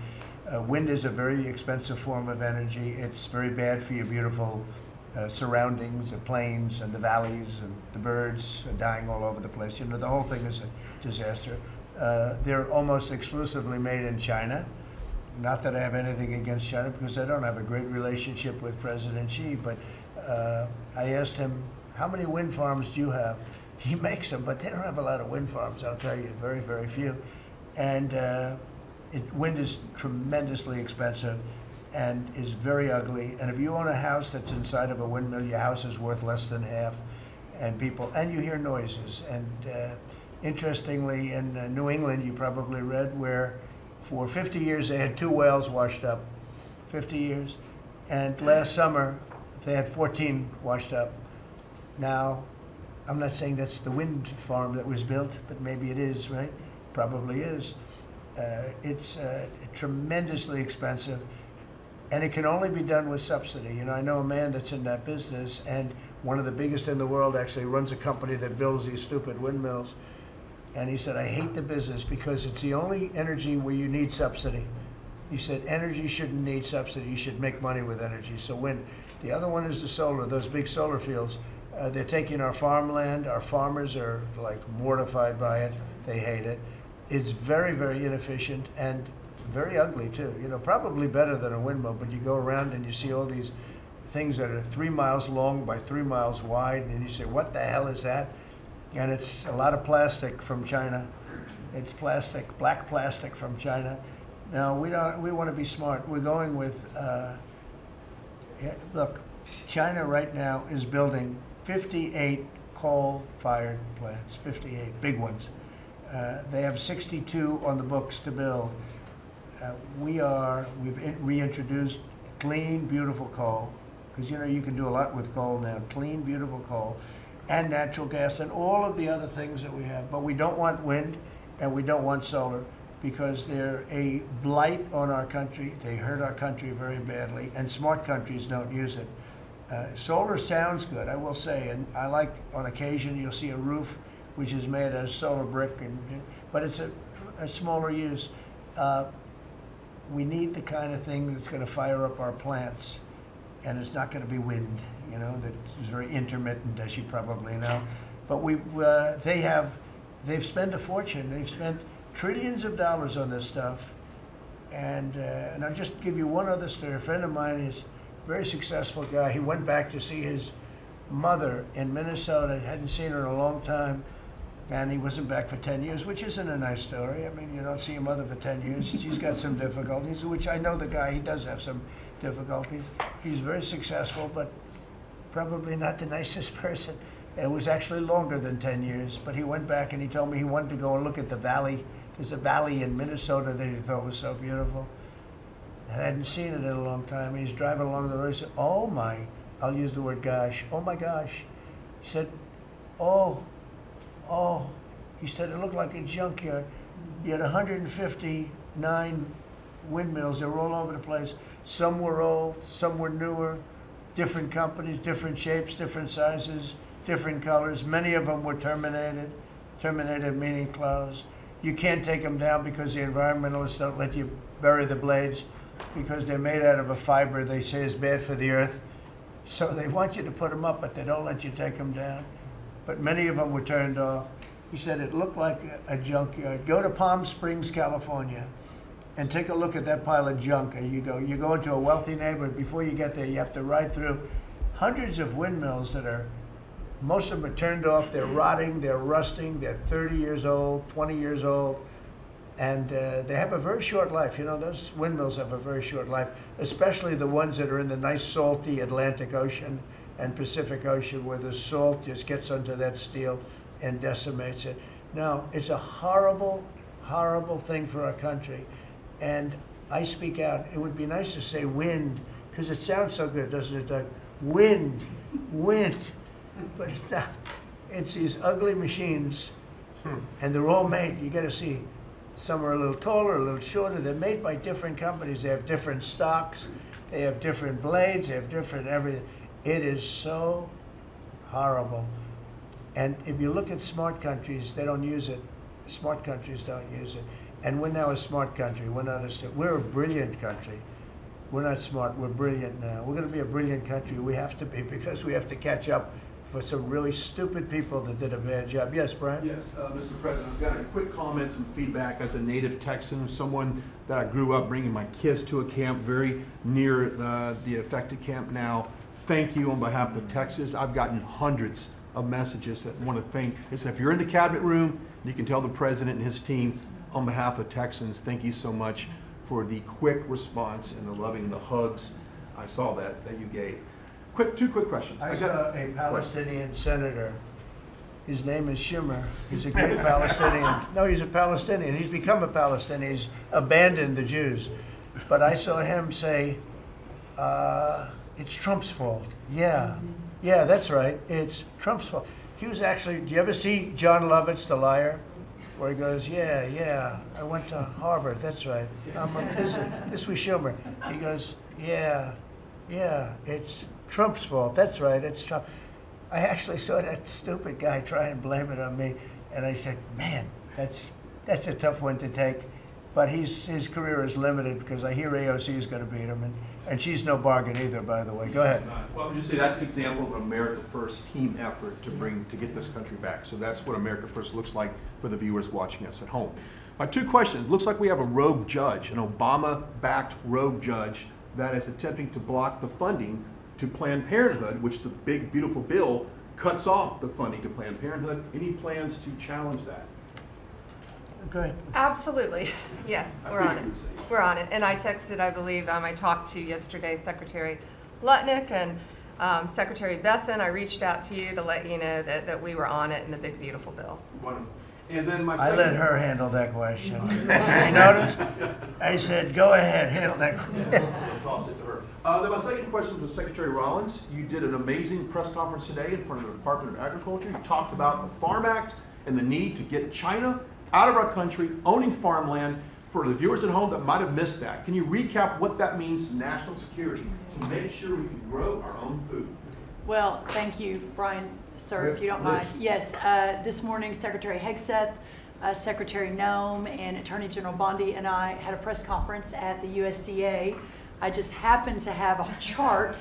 wind is a very expensive form of energy. It's very bad for your beautiful surroundings, the plains and the valleys, and the birds are dying all over the place. You know, the whole thing is a disaster. They're almost exclusively made in China. Not that I have anything against China, because I don't have a great relationship with President Xi, but I asked him, how many wind farms do you have? He makes them, but they don't have a lot of wind farms, I'll tell you, very, very few. And wind is tremendously expensive and is very ugly. And if you own a house that's inside of a windmill, your house is worth less than half. And you hear noises. And interestingly, in New England, you probably read, where for 50 years they had 2 wells washed up, 50 years. And last summer, they had 14 washed up. Now, I'm not saying that's the wind farm that was built, but maybe it is, right? Probably is. It's tremendously expensive, and it can only be done with subsidy. You know, I know a man that's in that business, and one of the biggest in the world actually runs a company that builds these stupid windmills. And he said, I hate the business because it's the only energy where you need subsidy. He said, energy shouldn't need subsidy. You should make money with energy. So wind. The other one is the solar, those big solar fields. They're taking our farmland. Our farmers are like mortified by it. They hate it. It's very, very inefficient and very ugly too. You know, probably better than a windmill, but you go around and you see all these things that are 3 miles long by 3 miles wide, and you say, what the hell is that? And it's a lot of plastic from China. It's plastic, black plastic from China. Now, we want to be smart. We're going with, look, China right now is building 58 coal-fired plants, 58 big ones. They have 62 on the books to build. We've reintroduced clean, beautiful coal, because you know you can do a lot with coal now. Clean, beautiful coal, and natural gas, and all of the other things that we have. But we don't want wind, and we don't want solar, because they're a blight on our country. They hurt our country very badly, and smart countries don't use it. Solar sounds good, I will say, and I like, on occasion, you'll see a roof which is made of solar brick, but it's a smaller use. We need the kind of thing that's going to fire up our plants, and it's not going to be wind, you know, that is very intermittent, as you probably know. But they've spent a fortune. They've spent trillions of dollars on this stuff. And I'll just give you one other story. A friend of mine is a very successful guy. He went back to see his mother in Minnesota. Hadn't seen her in a long time. And he wasn't back for 10 years, which isn't a nice story. I mean, you don't see your mother for 10 years. She's got some difficulties, which I know the guy, he does have some difficulties. He's very successful, but probably not the nicest person. It was actually longer than 10 years, but he went back and he told me he wanted to go and look at the valley. There's a valley in Minnesota that he thought was so beautiful. And I hadn't seen it in a long time. And he's driving along the road. He said, oh my, I'll use the word gosh, oh my gosh. He said, oh, he said, it looked like a junkyard. You had 159 windmills. They were all over the place. Some were old, some were newer, different companies, different shapes, different sizes, different colors. Many of them were terminated. Terminated meaning closed. You can't take them down because the environmentalists don't let you bury the blades because they're made out of a fiber they say is bad for the earth. So they want you to put them up, but they don't let you take them down. But many of them were turned off. He said it looked like a junkyard. Go to Palm Springs, California, and take a look at that pile of junk. And you go into a wealthy neighborhood. Before you get there, you have to ride through hundreds of windmills that are, most of them are turned off. They're rotting, they're rusting, they're 30 years old, 20 years old. And they have a very short life. You know, those windmills have a very short life, especially the ones that are in the nice salty Atlantic Ocean and Pacific Ocean, where the salt just gets under that steel and decimates it. No, it's a horrible, horrible thing for our country. And I speak out. It would be nice to say wind, because it sounds so good, doesn't it, Doug? Wind, wind. But it's not. It's these ugly machines, and they're all made, you gotta see, some are a little taller, a little shorter. They're made by different companies. They have different stocks. They have different blades. They have different everything. It is so horrible. And if you look at smart countries, they don't use it. Smart countries don't use it. And we're now a smart country. We're not we're a brilliant country. We're not smart, we're brilliant now. We're gonna be a brilliant country. We have to be, because we have to catch up for some really stupid people that did a bad job. Yes, Brian? Yes, Mr. President, I've got a quick comment, some feedback as a native Texan, someone that I grew up bringing my kids to a camp very near the affected camp now. Thank you on behalf of Texas. I've gotten hundreds of messages that want to thank. It's, if you're in the cabinet room, you can tell the president and his team, on behalf of Texans, thank you so much for the quick response and the loving, the hugs. I saw that you gave. Two quick questions. I saw a Palestinian senator. His name is Shimmer. He's a great Palestinian. No, he's a Palestinian. He's become a Palestinian. He's abandoned the Jews. But I saw him say, it's Trump's fault. Yeah, that's right. It's Trump's fault. He was actually, do you ever see John Lovett's The Liar? Where he goes, yeah, I went to Harvard. That's right. This was Schumer. He goes, yeah, it's Trump's fault. That's right, it's Trump. I actually saw that stupid guy try and blame it on me, and I said, man, that's a tough one to take. But his career is limited, because I hear AOC is going to beat him, and she's no bargain either, by the way. Go ahead. Well, I'm just saying that's an example of an America First team effort to get this country back. So that's what America First looks like for the viewers watching us at home. My two questions. Looks like we have a rogue judge, an Obama-backed rogue judge that is attempting to block the funding to Planned Parenthood, which the big, beautiful bill cuts off the funding to Planned Parenthood. Any plans to challenge that? Go ahead. Absolutely. Yes, we're on it. We're on it. And I texted, I believe, I talked to yesterday Secretary Lutnick and Secretary Besson. I reached out to you to let you know that we were on it in the big, beautiful bill. Wonderful. And then my I let her handle that question. You notice? I said, go ahead, handle that question. I'll toss it to her. Then my second question was Secretary Rollins. You did an amazing press conference today in front of the Department of Agriculture. You talked about the Farm Act and the need to get China out of our country, owning farmland. For the viewers at home that might have missed that, can you recap what that means to national security to make sure we can grow our own food? Well, thank you, Brian, sir, if you don't mind. Yes, this morning Secretary Hegseth, Secretary Noem, and Attorney General Bondi and I had a press conference at the USDA. I just happened to have a chart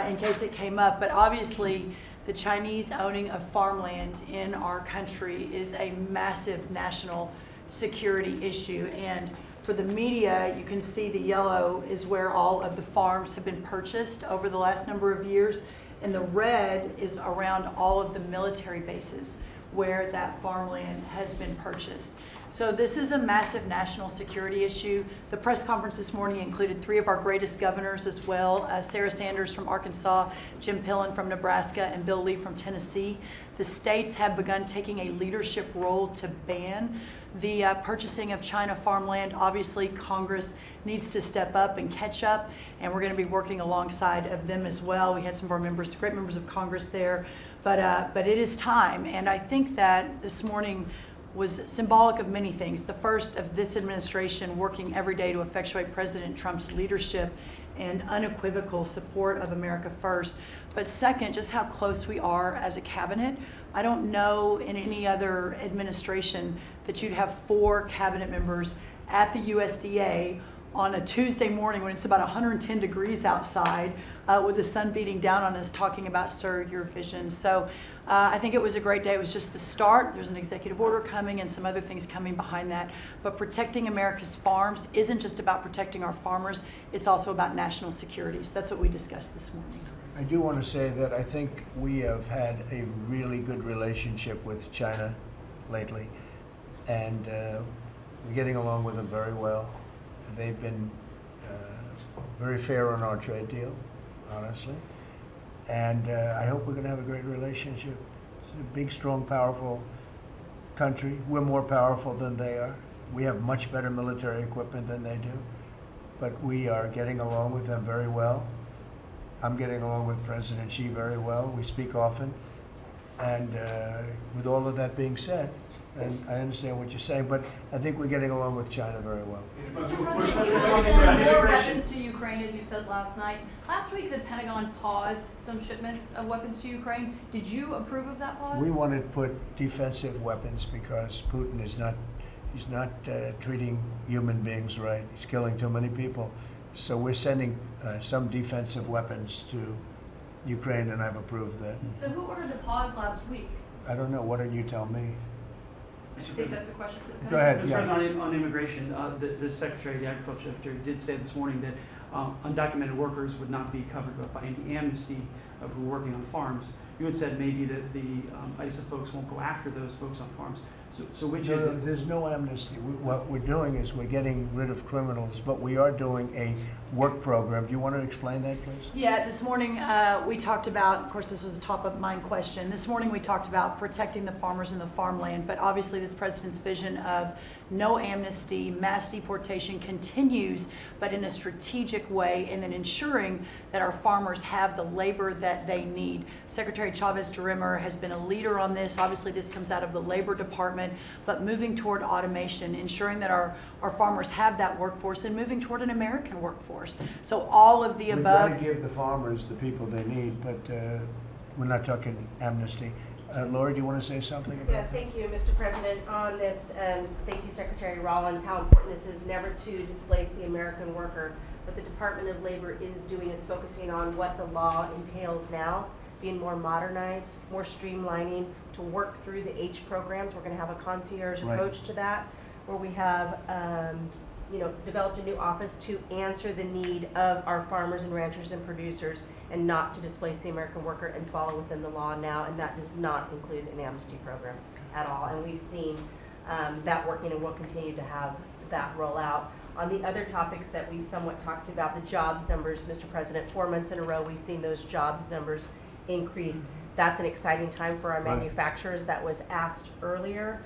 in case it came up, but obviously the Chinese owning of farmland in our country is a massive national security issue. And for the media, you can see the yellow is where all of the farms have been purchased over the last number of years, and the red is around all of the military bases where that farmland has been purchased. So this is a massive national security issue. The press conference this morning included 3 of our greatest governors as well, Sarah Sanders from Arkansas, Jim Pillen from Nebraska, and Bill Lee from Tennessee. The states have begun taking a leadership role to ban the purchasing of China farmland. Obviously, Congress needs to step up and catch up, and we're going to be working alongside of them as well. We had some of our members, great members of Congress there, but it is time. And I think that this morning was symbolic of many things. The first of this administration working every day to effectuate President Trump's leadership and unequivocal support of America First. But second, just how close we are as a cabinet. I don't know in any other administration that you'd have 4 cabinet members at the USDA on a Tuesday morning when it's about 110 degrees outside with the sun beating down on us, talking about, sir, your vision. So I think it was a great day. It was just the start. There's an executive order coming and some other things coming behind that. But protecting America's farms isn't just about protecting our farmers. It's also about national security. So that's what we discussed this morning. I do want to say that I think we have had a really good relationship with China lately, and we're getting along with them very well. They've been very fair on our trade deal, honestly, and I hope we're going to have a great relationship. It's a big, strong, powerful country. We're more powerful than they are. We have much better military equipment than they do, but we are getting along with them very well. I'm getting along with President Xi very well. We speak often. And with all of that being said, and I understand what you're saying, but I think we're getting along with China very well. Mr. President, you have sent more weapons to Ukraine, as you said last night. Last week, the Pentagon paused some shipments of weapons to Ukraine. Did you approve of that pause? We wanted to put defensive weapons because Putin is not, he's not treating human beings right. He's killing too many people. So we're sending some defensive weapons to Ukraine, and I've approved that. So who ordered the pause last week? I don't know. Why don't you tell me? I think that's a question for the Go ahead. Mr. Yeah. President, on immigration, the Secretary, the Agriculture Secretary, did say this morning that undocumented workers would not be covered by any amnesty of who are working on farms. You had said maybe that the ISA folks won't go after those folks on farms. So which is it? There's no amnesty. What we're doing is we're getting rid of criminals, but we are doing a work program. Do you want to explain that, please? Yeah, this morning we talked about, of course this was a top of mind question, this morning we talked about protecting the farmers and the farmland, but obviously this president's vision of no amnesty, mass deportation continues, but in a strategic way, and then ensuring that our farmers have the labor that they need. Secretary Chavez-DeRimmer has been a leader on this. Obviously this comes out of the Labor Department, but moving toward automation, ensuring that our farmers have that workforce, and moving toward an American workforce. So all of the above. We've got to give the farmers the people they need, but we're not talking amnesty. Laura, do you want to say something about that? Thank you, Mr. President. On this, thank you, Secretary Rollins, how important this is never to displace the American worker. What the Department of Labor is doing is focusing on what the law entails now, being more modernized, more streamlining, to work through the H programs. We're going to have a concierge approach to that, where we have developed a new office to answer the need of our farmers and ranchers and producers, and not to displace the American worker, and follow within the law now, and that does not include an amnesty program at all. And we've seen that working, and we'll continue to have that roll out. On the other topics that we've somewhat talked about, the jobs numbers, Mr. President, 4 months in a row we've seen those jobs numbers increase. That's an exciting time for our manufacturers. That was asked earlier.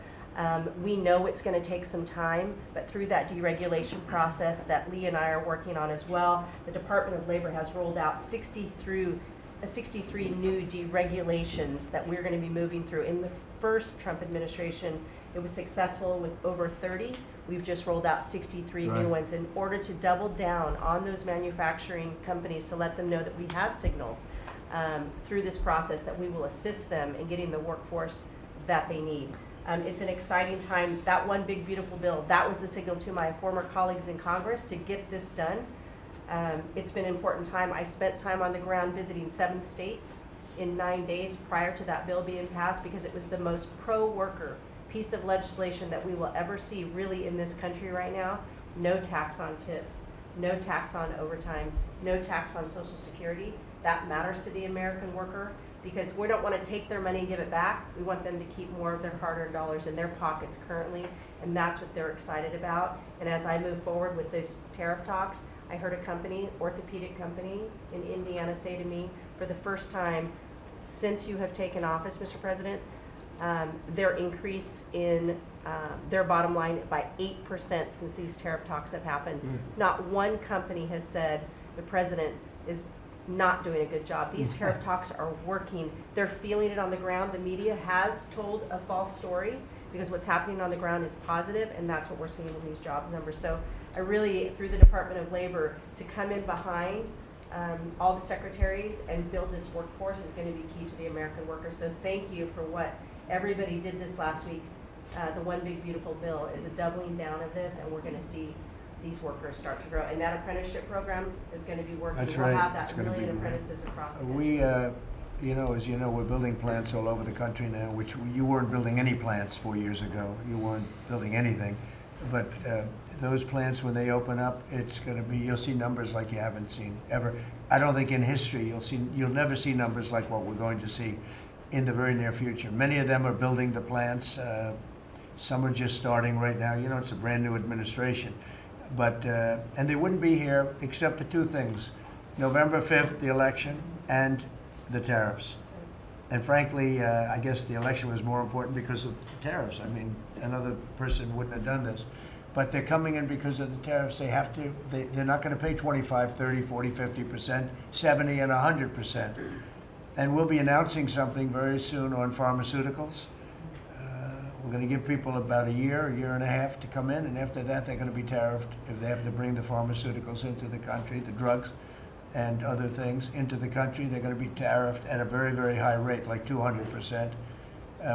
We know it's going to take some time, but through that deregulation process that Lee and I are working on as well, the Department of Labor has rolled out 63 new deregulations that we're going to be moving through. In the first Trump administration, it was successful with over 30. We've just rolled out 63 new ones in order to double down on those manufacturing companies, to let them know that we have signaled through this process that we will assist them in getting the workforce that they need. It's an exciting time. That one big beautiful bill, that was the signal to my former colleagues in Congress to get this done. It's been an important time. I spent time on the ground visiting 7 states in 9 days prior to that bill being passed, because it was the most pro-worker piece of legislation that we will ever see really in this country right now. No tax on tips, no tax on overtime, no tax on Social Security. That matters to the American worker, because we don't want to take their money and give it back. We want them to keep more of their hard-earned dollars in their pockets currently, and that's what they're excited about. And as I move forward with these tariff talks, I heard a company, orthopedic company in Indiana, say to me, for the first time since you have taken office, Mr. President, their increase in their bottom line by 8% since these tariff talks have happened. Not one company has said the president is not doing a good job. These tariff talks are working. They're feeling it on the ground. The media has told a false story, because what's happening on the ground is positive, and that's what we're seeing in these jobs numbers. So I really, through the Department of Labor, to come in behind all the secretaries and build this workforce is going to be key to the American worker. So thank you for what everybody did this last week. The one big beautiful bill is a doubling down of this, and we're going to see these workers start to grow. And that apprenticeship program is going to be working. That's we'll right. have that It's gonna 1 million be- apprentices across the country. We, you know, as you know, we're building plants all over the country now, which you weren't building any plants 4 years ago. You weren't building anything. But those plants, when they open up, it's going to be, you'll see numbers like you haven't seen ever. I don't think in history you'll never see numbers like what we're going to see in the very near future. Many of them are building the plants. Some are just starting right now. You know, it's a brand new administration. But, and they wouldn't be here except for two things. November 5th, the election, and the tariffs. And frankly, I guess the election was more important because of the tariffs. I mean, another person wouldn't have done this. But they're coming in because of the tariffs. They have to, they're not going to pay 25, 30, 40, 50%, 70, and 100%. And we'll be announcing something very soon on pharmaceuticals. We're going to give people about a year and a half to come in, and after that they're going to be tariffed if they have to bring the pharmaceuticals into the country, the drugs and other things into the country. They're going to be tariffed at a very, very high rate, like 200%.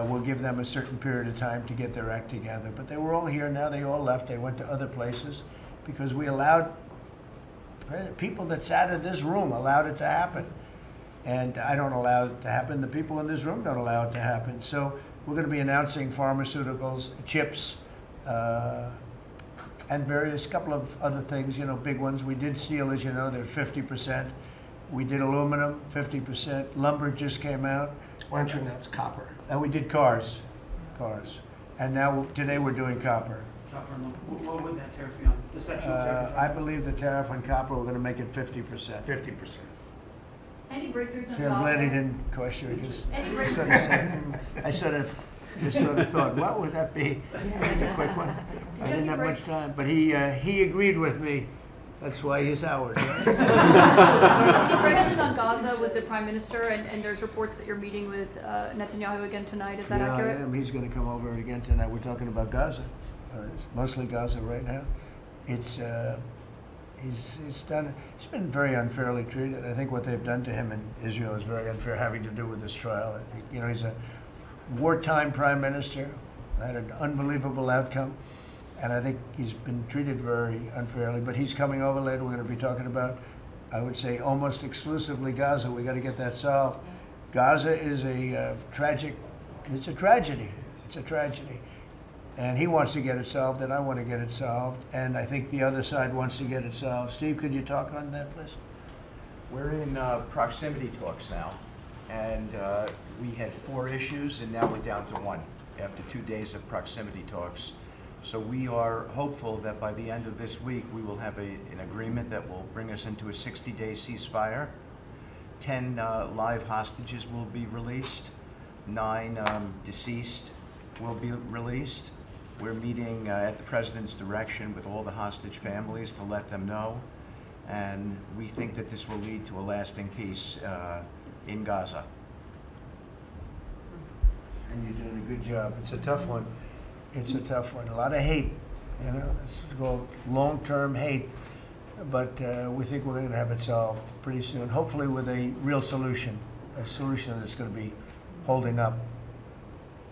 We'll give them a certain period of time to get their act together. But they were all here, now they all left. They went to other places because we allowed, people that sat in this room allowed it to happen. And I don't allow it to happen. The people in this room don't allow it to happen. So we're going to be announcing pharmaceuticals, chips, and various couple of other things, you know, big ones. We did steel, as you know, they're 50%. We did aluminum, 50%. Lumber just came out. Why don't you announce copper? And we did cars. And now, today we're doing copper. Copper, what would that tariff be on? The section tariff? I believe the tariff on copper, we're going to make it 50%. 50%. Any breakthroughs in See, I'm glad he Gaza? didn't question it. Just Any sort of said, I sort of just thought, what would that be? It's a quick one. I didn't have much time, but he agreed with me. That's why he's ours. Any breakthroughs on Gaza with the Prime Minister, and there's reports that you're meeting with Netanyahu again tonight. Is that Yeah, accurate? I am. He's going to come over again tonight. We're talking about Gaza, mostly Gaza right now. It's he's been very unfairly treated. I think what they've done to him in Israel is very unfair, having to do with this trial. I think, you know, he's a wartime prime minister, had an unbelievable outcome, and I think he's been treated very unfairly. But he's coming over later. We're going to be talking about, I would say, almost exclusively Gaza. We got to get that solved. Gaza is a it's a tragedy. It's a tragedy. And he wants to get it solved, and I want to get it solved, and I think the other side wants to get it solved. Steve, could you talk on that, please? We're in proximity talks now, and we had 4 issues, and now we're down to 1 after 2 days of proximity talks. So we are hopeful that by the end of this week, we will have an agreement that will bring us into a 60-day ceasefire. 10 live hostages will be released. 9 deceased will be released. We're meeting at the President's direction with all the hostage families to let them know. And we think that this will lead to a lasting peace in Gaza. And you're doing a good job. It's a tough one. It's a tough one. A lot of hate, you know. It's called long-term hate. But we think we're going to have it solved pretty soon, hopefully with a real solution, a solution that's going to be holding up.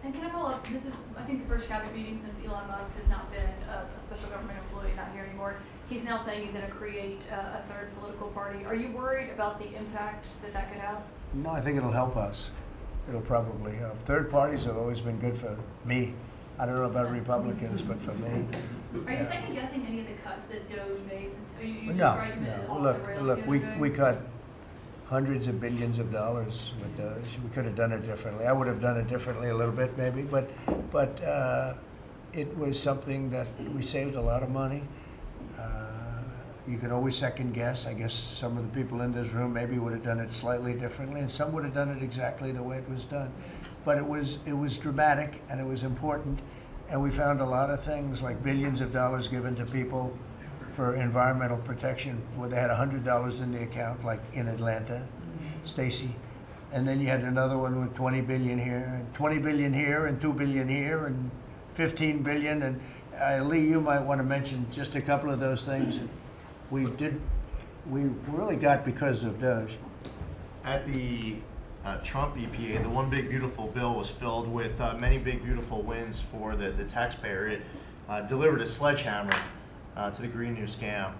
And can I follow up? This is, I think, the first cabinet meeting since Elon Musk has not been a special government employee, not here anymore. He's now saying he's going to create a third political party. Are you worried about the impact that that could have? No, I think it'll help us. It'll probably help. Third parties have always been good for me. I don't know about Republicans, but for me. Are you second guessing any of the cuts that DOGE made? Since you No, described him as off no. the rails Look, the other day? we cut hundreds of billions of dollars with DOGE. We could have done it differently. I would have done it differently a little bit, maybe, but it was something that we saved a lot of money. You can always second guess. I guess some of the people in this room maybe would have done it slightly differently, and some would have done it exactly the way it was done. But it was dramatic, and it was important, and we found a lot of things like billions of dollars given to people for environmental protection, where they had $100 in the account, like in Atlanta, Stacy. And then you had another one with 20 billion here, and 20 billion here, and 2 billion here, and 15 billion. And Lee, you might want to mention just a couple of those things. We really got because of DOGE. At the Trump EPA, the One Big Beautiful Bill was filled with many big beautiful wins for the taxpayer. It delivered a sledgehammer to the Green New scam.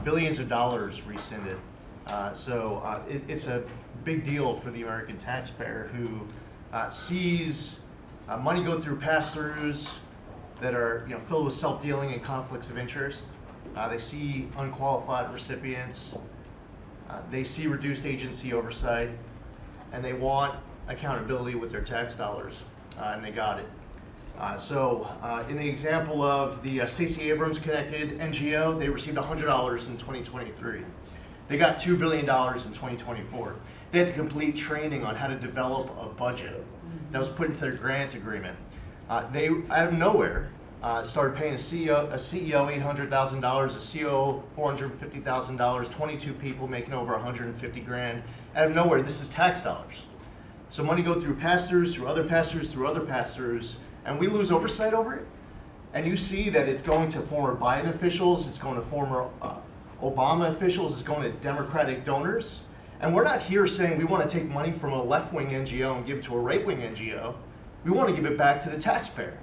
Billions of dollars rescinded. It's a big deal for the American taxpayer who sees money go through pass-throughs that are filled with self-dealing and conflicts of interest. They see unqualified recipients. They see reduced agency oversight, and they want accountability with their tax dollars, and they got it. In the example of the Stacey Abrams connected NGO, they received $100 in 2023. They got $2 billion in 2024. They had to complete training on how to develop a budget that was put into their grant agreement. They, out of nowhere, started paying a CEO $800,000, a COO $450,000, 22 people making over 150 grand. Out of nowhere, this is tax dollars. So money go through pass-throughs, through other pass-throughs, through other pass-throughs, and we lose oversight over it. And you see that it's going to former Biden officials, it's going to former Obama officials, it's going to Democratic donors. And we're not here saying we want to take money from a left-wing NGO and give it to a right-wing NGO. We want to give it back to the taxpayer.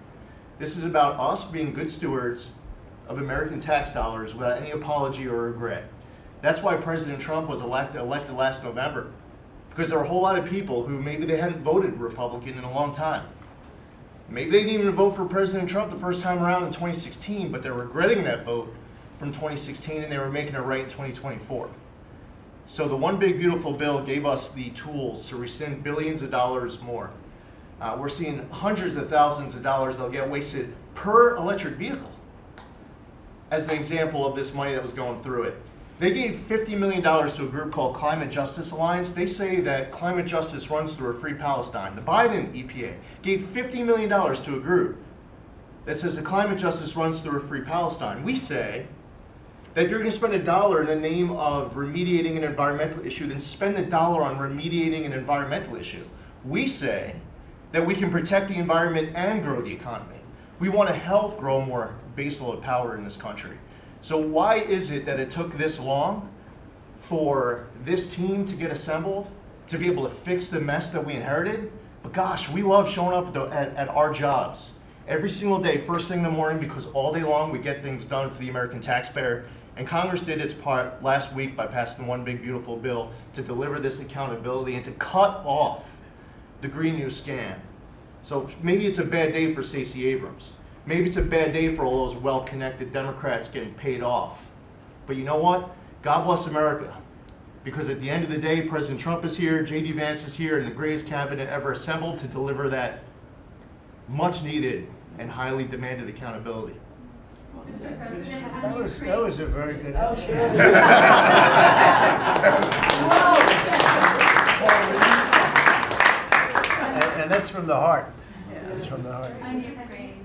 This is about us being good stewards of American tax dollars without any apology or regret. That's why President Trump was elected last November. Because there are a whole lot of people who maybe they hadn't voted Republican in a long time. Maybe they didn't even vote for President Trump the first time around in 2016, but they're regretting that vote from 2016 and they were making it right in 2024. So the One Big Beautiful Bill gave us the tools to rescind billions of dollars more. We're seeing hundreds of thousands of dollars that'll get wasted per electric vehicle as an example of this money that was going through it. They gave $50 million to a group called Climate Justice Alliance. They say that climate justice runs through a free Palestine. The Biden EPA gave $50 million to a group that says the climate justice runs through a free Palestine. We say that if you're going to spend $1 in the name of remediating an environmental issue, then spend $1 on remediating an environmental issue. We say that we can protect the environment and grow the economy. We want to help grow more baseload power in this country. So why is it that it took this long for this team to get assembled, to be able to fix the mess that we inherited? But gosh, we love showing up at our jobs every single day, first thing in the morning, because all day long we get things done for the American taxpayer. And Congress did its part last week by passing the One Big Beautiful Bill to deliver this accountability and to cut off the Green New scam. So maybe it's a bad day for Stacey Abrams. Maybe it's a bad day for all those well-connected Democrats getting paid off. But you know what? God bless America. Because at the end of the day, President Trump is here, J.D. Vance is here, and the greatest cabinet ever assembled to deliver that much-needed and highly demanded accountability. That was a very good answer. And that's from the heart. That's from the heart. On Ukraine,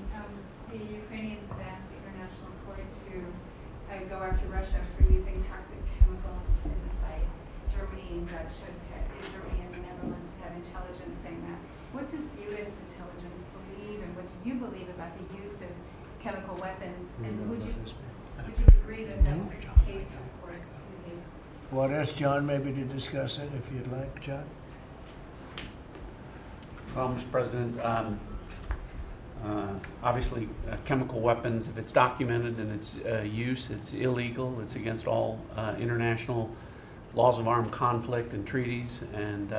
the Ukrainians have asked the International Court to go after Russia for using toxic chemicals in the fight. Germany and the Netherlands have intelligence saying that. What does U.S. intelligence believe, and what do you believe about the use of chemical weapons? And would you agree that that's the case for the? Well, I'd ask John maybe to discuss it if you'd like, John. Well, Mr. President, obviously chemical weapons, if it's documented in its use, it's illegal. It's against all international laws of armed conflict and treaties. And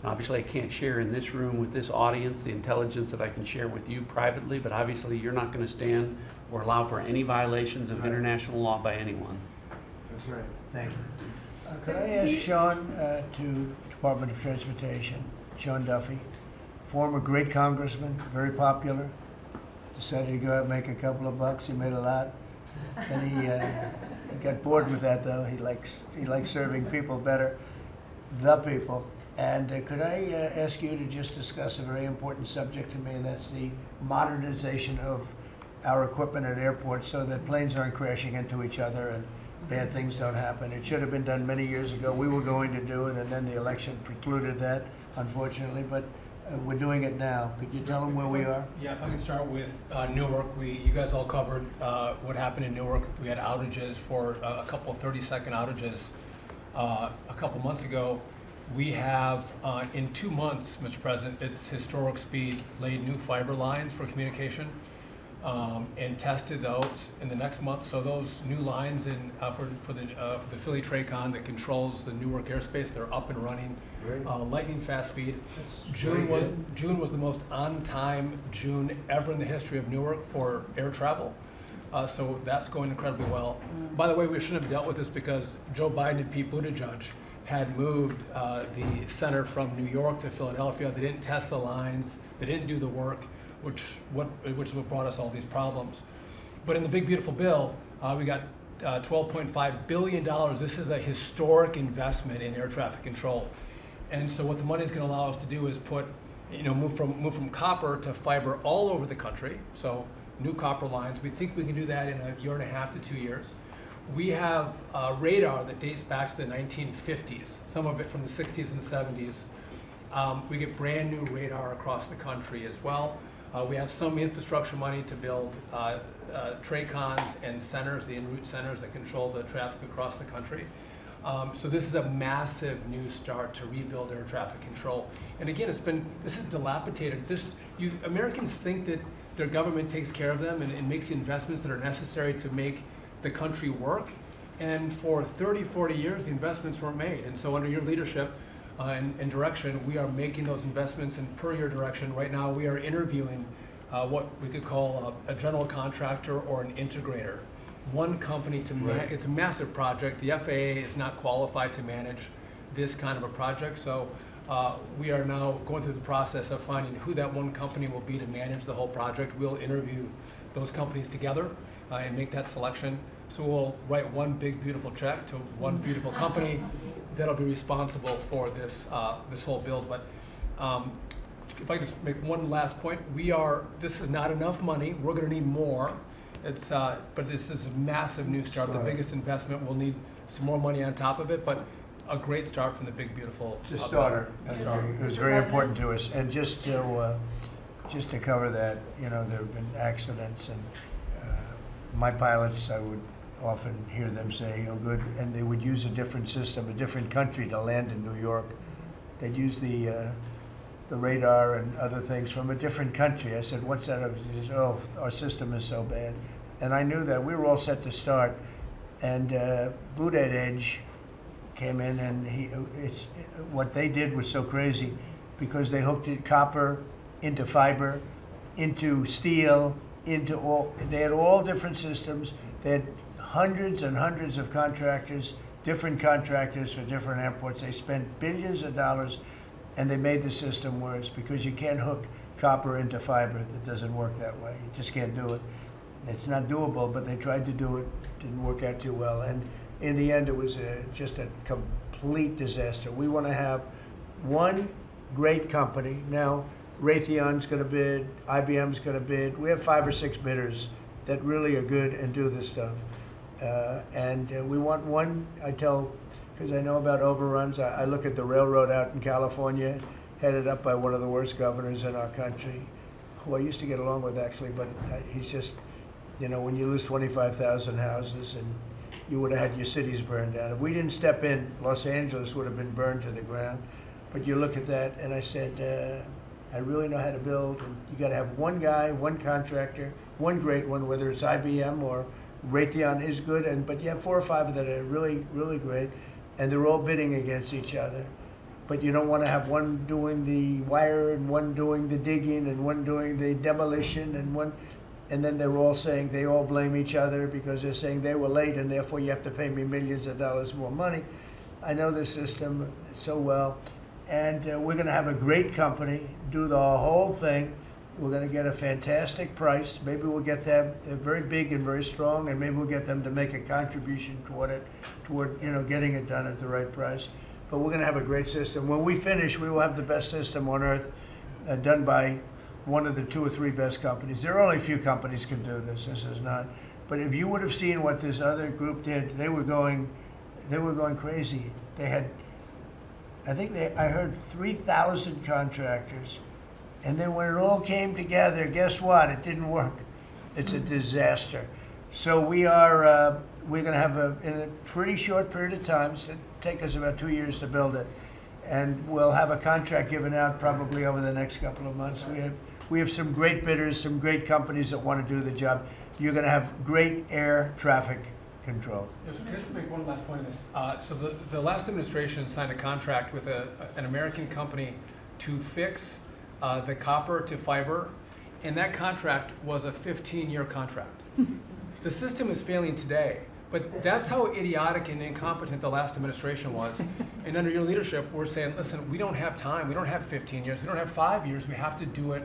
obviously I can't share in this room with this audience the intelligence that I can share with you privately, but obviously you're not going to stand or allow for any violations of international law by anyone. That's right. Thank you. Could I ask Sean to Department of Transportation, Sean Duffy, former great congressman, very popular, decided to go out and make a couple of bucks. He made a lot. Then he got bored with that, though. He likes serving people better, the people. And could I ask you to just discuss a very important subject to me, and that's the modernization of our equipment at airports so that planes aren't crashing into each other and bad things don't happen. It should have been done many years ago. We were going to do it, and then the election precluded that, unfortunately. But we're doing it now. Could you tell them where we are? Yeah, if I can start with Newark. You guys all covered what happened in Newark. We had outages for a couple of 30-second outages a couple months ago. We have, in 2 months, Mr. President, it's historic speed, laid new fiber lines for communication. and tested those in the next month. So those new lines for the Philly Tracon that controls the Newark airspace, they're up and running, lightning fast speed. June was the most on-time June ever in the history of Newark for air travel. So that's going incredibly well. By the way, we shouldn't have dealt with this because Joe Biden and Pete Buttigieg had moved the center from New York to Philadelphia. They didn't test the lines. They didn't do the work, which is what brought us all these problems. But in the big beautiful bill, we got $12.5 billion. This is a historic investment in air traffic control. And so what the money is going to allow us to do is move from copper to fiber all over the country. So new copper lines. We think we can do that in a year and a half to 2 years. We have radar that dates back to the 1950s, some of it from the 60s and 70s. We get brand new radar across the country as well. We have some infrastructure money to build TRACONs and centers, the en route centers that control the traffic across the country. So this is a massive new start to rebuild air traffic control. And again, this is dilapidated. Americans think that their government takes care of them and makes the investments that are necessary to make the country work. And for 30, 40 years, the investments weren't made. And so under your leadership and direction, we are making those investments. And per your direction, right now we are interviewing what we could call a general contractor or an integrator. One company to manage. It's a massive project. The FAA is not qualified to manage this kind of a project. So we are now going through the process of finding who that one company will be to manage the whole project. We'll interview those companies together and make that selection. So we'll write one big beautiful check to one beautiful company that'll be responsible for this this whole build. But if I could just make one last point, this is not enough money. We're going to need more. But this is a massive new start. The biggest investment. We'll need some more money on top of it, but a great start from the big beautiful. Just starter. It was very important to us, and just to cover that, there have been accidents, and my pilots, I would often hear them say, "Oh, good," and they would use a different system, a different country to land in New York. They'd use the radar and other things from a different country. I said, "What's that?" He says, "Oh, our system is so bad," and I knew that we were all set to start, and Buttigieg came in, and what they did was so crazy because they hooked copper into fiber, into steel, they had all different systems. They had hundreds and hundreds of contractors, different contractors for different airports. They spent billions of dollars, and they made the system worse because you can't hook copper into fiber. It doesn't work that way. You just can't do it. It's not doable, but they tried to do it. Didn't work out too well. And in the end, it was just a complete disaster. We want to have one great company. Now, Raytheon's going to bid, IBM's going to bid. We have 5 or 6 bidders that really are good and do this stuff. And we want one, because I know about overruns. I look at the railroad out in California, headed up by one of the worst governors in our country, who I used to get along with actually, but he's just, when you lose 25,000 houses and you would have had your cities burned down. If we didn't step in, Los Angeles would have been burned to the ground. But you look at that, and I said, I really know how to build, and you got to have one guy, one contractor, one great one, whether it's IBM or Raytheon is good, but you have 4 or 5 that are really, really great, and they're all bidding against each other. But you don't want to have one doing the wire and one doing the digging and one doing the demolition and then they're all saying, they all blame each other because they're saying they were late and therefore you have to pay me millions of dollars more money. I know the system so well, and we're going to have a great company do the whole thing. We're going to get a fantastic price. Maybe we'll get them, they're very big and very strong, and maybe we'll get them to make a contribution toward getting it done at the right price. But we're going to have a great system. When we finish, we will have the best system on earth done by one of the 2 or 3 best companies. There are only a few companies can do this. This is not. But if you would have seen what this other group did, they were going crazy. They had, I heard 3,000 contractors. And then when it all came together, guess what? It didn't work. It's a disaster. So we're going to have in a pretty short period of time, it'll take us about 2 years to build it, and we'll have a contract given out probably over the next couple of months. We have some great bidders, some great companies that want to do the job. You're going to have great air traffic control. Yes, can I just make one last point on this? So the last administration signed a contract with an American company to fix the copper to fiber, and that contract was a 15-year contract. The system is failing today, but that's how idiotic and incompetent the last administration was. And under your leadership, we're saying, listen, we don't have time. We don't have 15 years. We don't have 5 years. We have to do it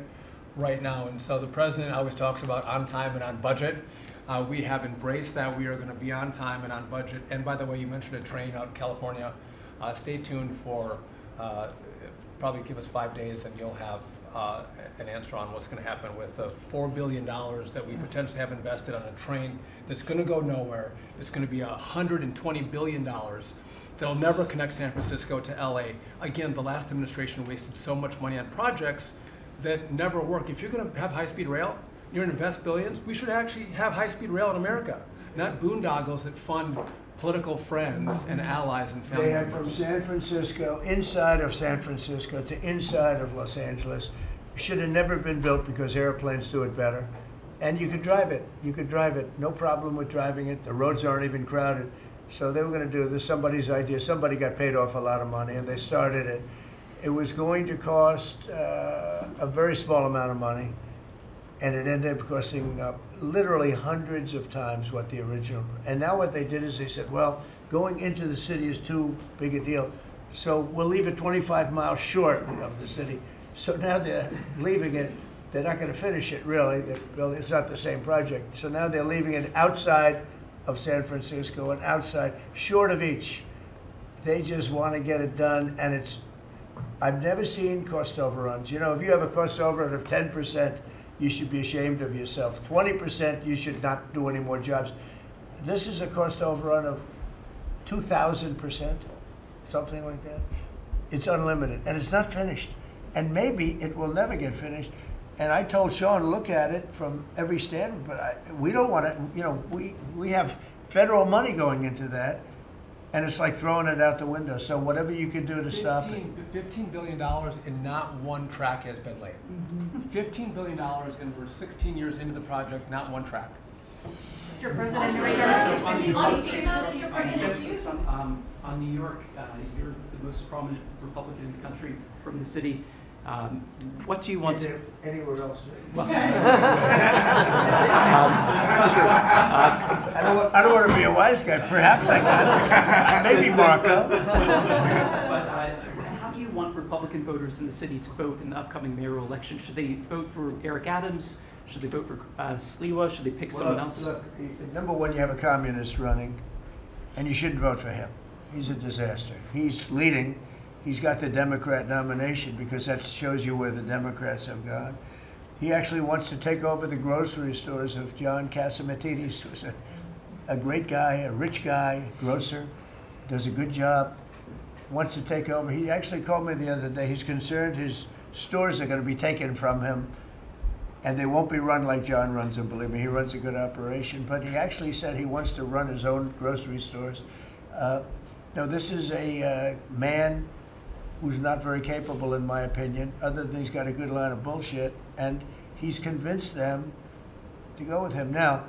right now. And so the president always talks about on time and on budget. We have embraced that. We are going to be on time and on budget. And by the way, you mentioned a train out in California. Stay tuned for, probably give us 5 days and you'll have an answer on what's going to happen with the $4 billion that we potentially have invested on a train that's going to go nowhere. It's going to be $120 billion that'll never connect San Francisco to LA. Again, the last administration wasted so much money on projects that never work. If you're going to have high-speed rail, you're going to invest billions, we should actually have high-speed rail in America, not boondoggles that fund political friends and allies and family They have members. from San Francisco, inside of San Francisco to inside of Los Angeles. Should have never been built because airplanes do it better. And you could drive it. You could drive it. No problem with driving it. The roads aren't even crowded. So they were going to do this. Somebody's idea. Somebody got paid off a lot of money and they started it. It was going to cost a very small amount of money. And it ended up costing literally hundreds of times what the original. And now what they did is they said, well, going into the city is too big a deal. So we'll leave it 25 miles short of the city. So now they're leaving it. They're not going to finish it, really. It's not the same project. So now they're leaving it outside of San Francisco and outside, short of each. They just want to get it done, and it's, I've never seen cost overruns. You know, if you have a cost overrun of 10%, you should be ashamed of yourself. 20%, you should not do any more jobs. This is a cost overrun of 2,000%, something like that. It's unlimited, and it's not finished. And maybe it will never get finished. And I told Sean to look at it from every standard, but we don't want to, you know, we have federal money going into that, and it's like throwing it out the window. So whatever you can do to stop it. $15 billion and not one track has been laid. $15 billion and we're 16 years into the project, not one track. Mr. President, on New York, you're the most prominent Republican in the country from the city. What do you want to... Anywhere else? Well, I don't want to be a wise guy. Perhaps I can. Maybe Marco. But how do you want Republican voters in the city to vote in the upcoming mayoral election? Should they vote for Eric Adams? Should they vote for Sliwa? Should they pick someone else? Look, number one, you have a communist running, and you shouldn't vote for him. He's a disaster. He's leading. He's got the Democrat nomination because that shows you where the Democrats have gone. He actually wants to take over the grocery stores of John Catsimatidis, who's a great guy, a rich guy, grocer, does a good job, wants to take over. He actually called me the other day. He's concerned his stores are going to be taken from him, and they won't be run like John runs them. Believe me, he runs a good operation. But he actually said he wants to run his own grocery stores. No, this is a man who's not very capable, in my opinion, other than he's got a good line of bullshit, and he's convinced them to go with him. Now,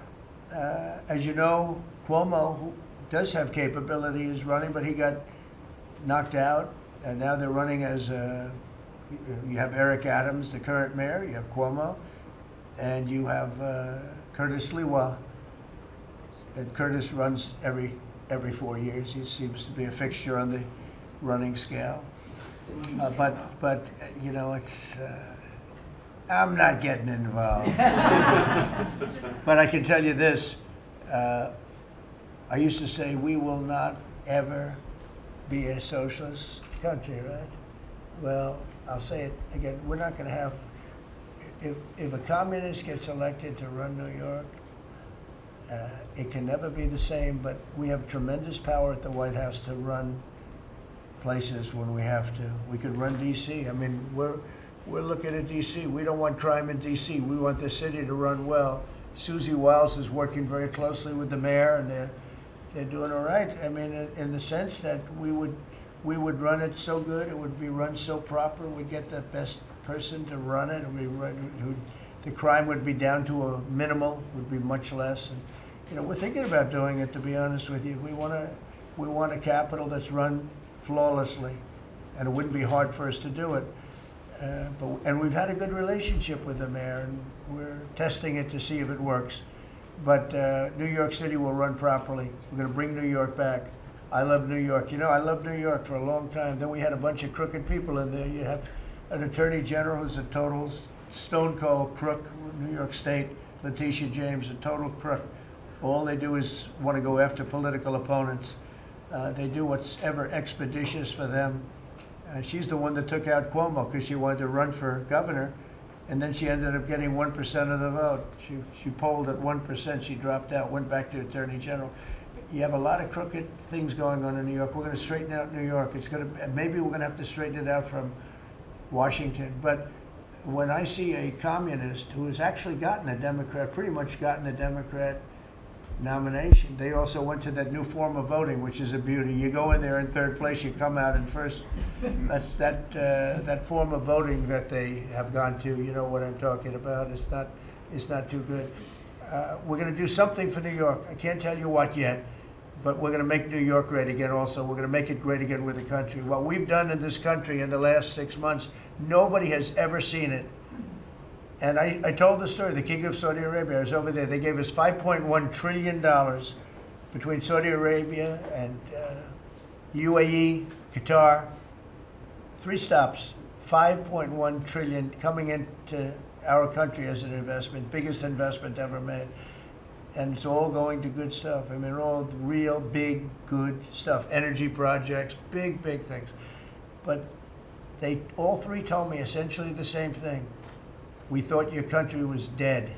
as you know, Cuomo, who does have capability, is running, but he got knocked out, and now they're running as, you have Eric Adams, the current mayor, you have Cuomo, and you have Curtis Sliwa. And Curtis runs every 4 years. He seems to be a fixture on the running scale. But you know, it's I'm not getting involved. But I can tell you this: I used to say we will not ever be a socialist country, right? Well, I'll say it again: we're not going to have. If a communist gets elected to run New York, it can never be the same. But we have tremendous power at the White House to run places when we have to. We could run D.C. I mean, we're looking at D.C. We don't want crime in D.C. We want the city to run well. Susie Wiles is working very closely with the mayor, and they're doing all right. I mean, in the sense that we would run it so good, it would be run so proper, we'd get the best person to run it. The crime would be down to a minimal, would be much less. And, you know, we're thinking about doing it, to be honest with you. We want a capital that's run flawlessly, and it wouldn't be hard for us to do it. And we've had a good relationship with the mayor, and we're testing it to see if it works. But New York City will run properly. We're going to bring New York back. I love New York. You know, I loved New York for a long time. Then we had a bunch of crooked people in there. You have an attorney general who's a total stone cold crook. New York State, Letitia James, a total crook. All they do is want to go after political opponents. They do what's ever expeditious for them. She's the one that took out Cuomo because she wanted to run for governor, and then she ended up getting 1% of the vote. She polled at 1%. She dropped out, went back to attorney general. You have a lot of crooked things going on in New York. We're going to straighten out New York. Maybe we're going to have to straighten it out from Washington. But when I see a communist who has actually gotten a Democrat, pretty much gotten the Democrat nomination, they also went to that new form of voting, which is a beauty. You go in there in third place, you come out in first. That's that form of voting that they have gone to. You know what I'm talking about. It's not too good. We're going to do something for New York. I can't tell you what yet, but we're going to make New York great again also. We're going to make it great again with the country. What we've done in this country in the last 6 months, nobody has ever seen it. And I told the story, the King of Saudi Arabia, I was over there. They gave us $5.1 trillion between Saudi Arabia and UAE, Qatar. 3 stops, $5.1 trillion coming into our country as an investment, biggest investment ever made. And it's all going to good stuff. I mean, all real, big, good stuff. Energy projects, big, big things. But they all 3 told me essentially the same thing. We thought your country was dead,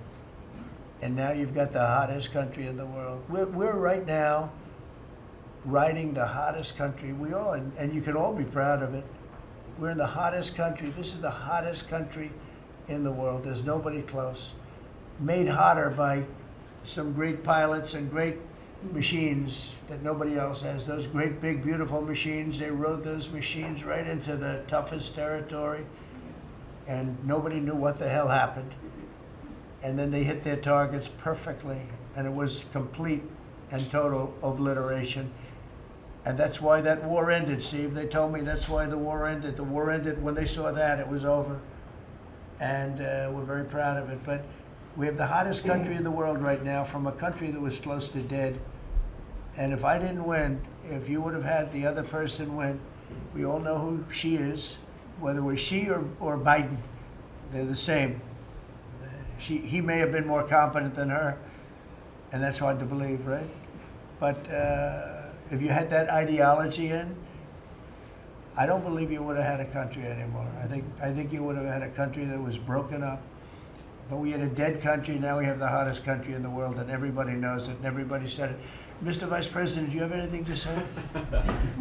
and now you've got the hottest country in the world. We're right now riding the hottest country. We all, and you can all be proud of it. We're in the hottest country. This is the hottest country in the world. There's nobody close. Made hotter by some great pilots and great machines that nobody else has. Those great, big, beautiful machines, they rode those machines right into the toughest territory, and nobody knew what the hell happened. And then they hit their targets perfectly, and it was complete and total obliteration. And that's why that war ended, Steve. They told me that's why the war ended. The war ended when they saw that, it was over. And we're very proud of it. But we have the hottest country in the world right now, from a country that was close to dead. And if I didn't win, if you would have had the other person win, we all know who she is, whether it was she or Biden, they're the same. He may have been more competent than her, and that's hard to believe, right? But if you had that ideology in, I don't believe you would have had a country anymore. I think you would have had a country that was broken up. But we had a dead country. Now we have the hottest country in the world, and everybody knows it, and everybody said it. Mr. Vice President, do you have anything to say?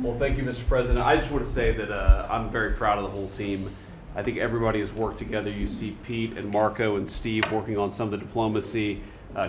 Well, thank you, Mr. President. I just want to say that I'm very proud of the whole team. I think everybody has worked together. You see Pete and Marco and Steve working on some of the diplomacy,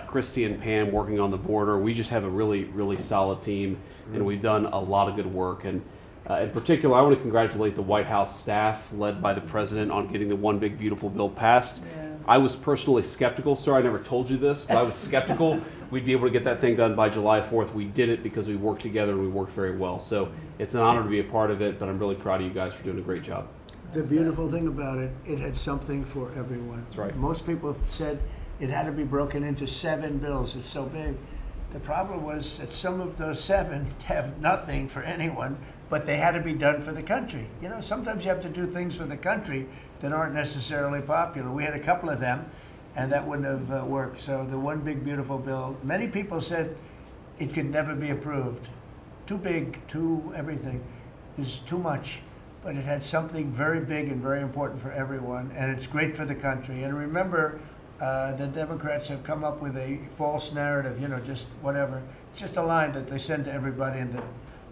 Christy and Pam working on the border. We just have a really, really solid team, and we've done a lot of good work. And in particular, I want to congratulate the White House staff led by the President on getting the One Big Beautiful Bill passed. I was personally skeptical, sir. I never told you this, but I was skeptical we'd be able to get that thing done by July 4th. We did it because we worked together and we worked very well. So it's an honor to be a part of it, but I'm really proud of you guys for doing a great job. The beautiful thing about it, it had something for everyone. That's right. Most people said it had to be broken into 7 bills. It's so big. The problem was that some of those 7 have nothing for anyone, but they had to be done for the country. You know, sometimes you have to do things for the country that aren't necessarily popular. We had a couple of them, and that wouldn't have worked. So the One Big Beautiful Bill, many people said it could never be approved. Too big, too everything. There's too much. But it had something very big and very important for everyone, and it's great for the country. And remember, the Democrats have come up with a false narrative, you know, just whatever. It's just a line that they send to everybody and that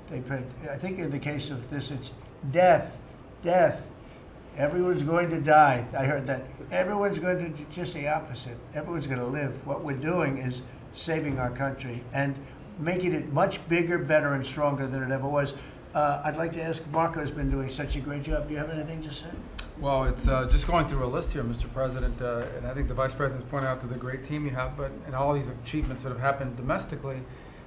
they print. I think in the case of this, it's death, death. Everyone's going to die. I heard that. Everyone's going to do just the opposite. Everyone's going to live. What we're doing is saving our country and making it much bigger, better, and stronger than it ever was. I'd like to ask, Marco's been doing such a great job. Do you have anything to say? Well, it's just going through a list here, Mr. President, and I think the Vice President's pointed out to the great team you have, but and all these achievements that have happened domestically.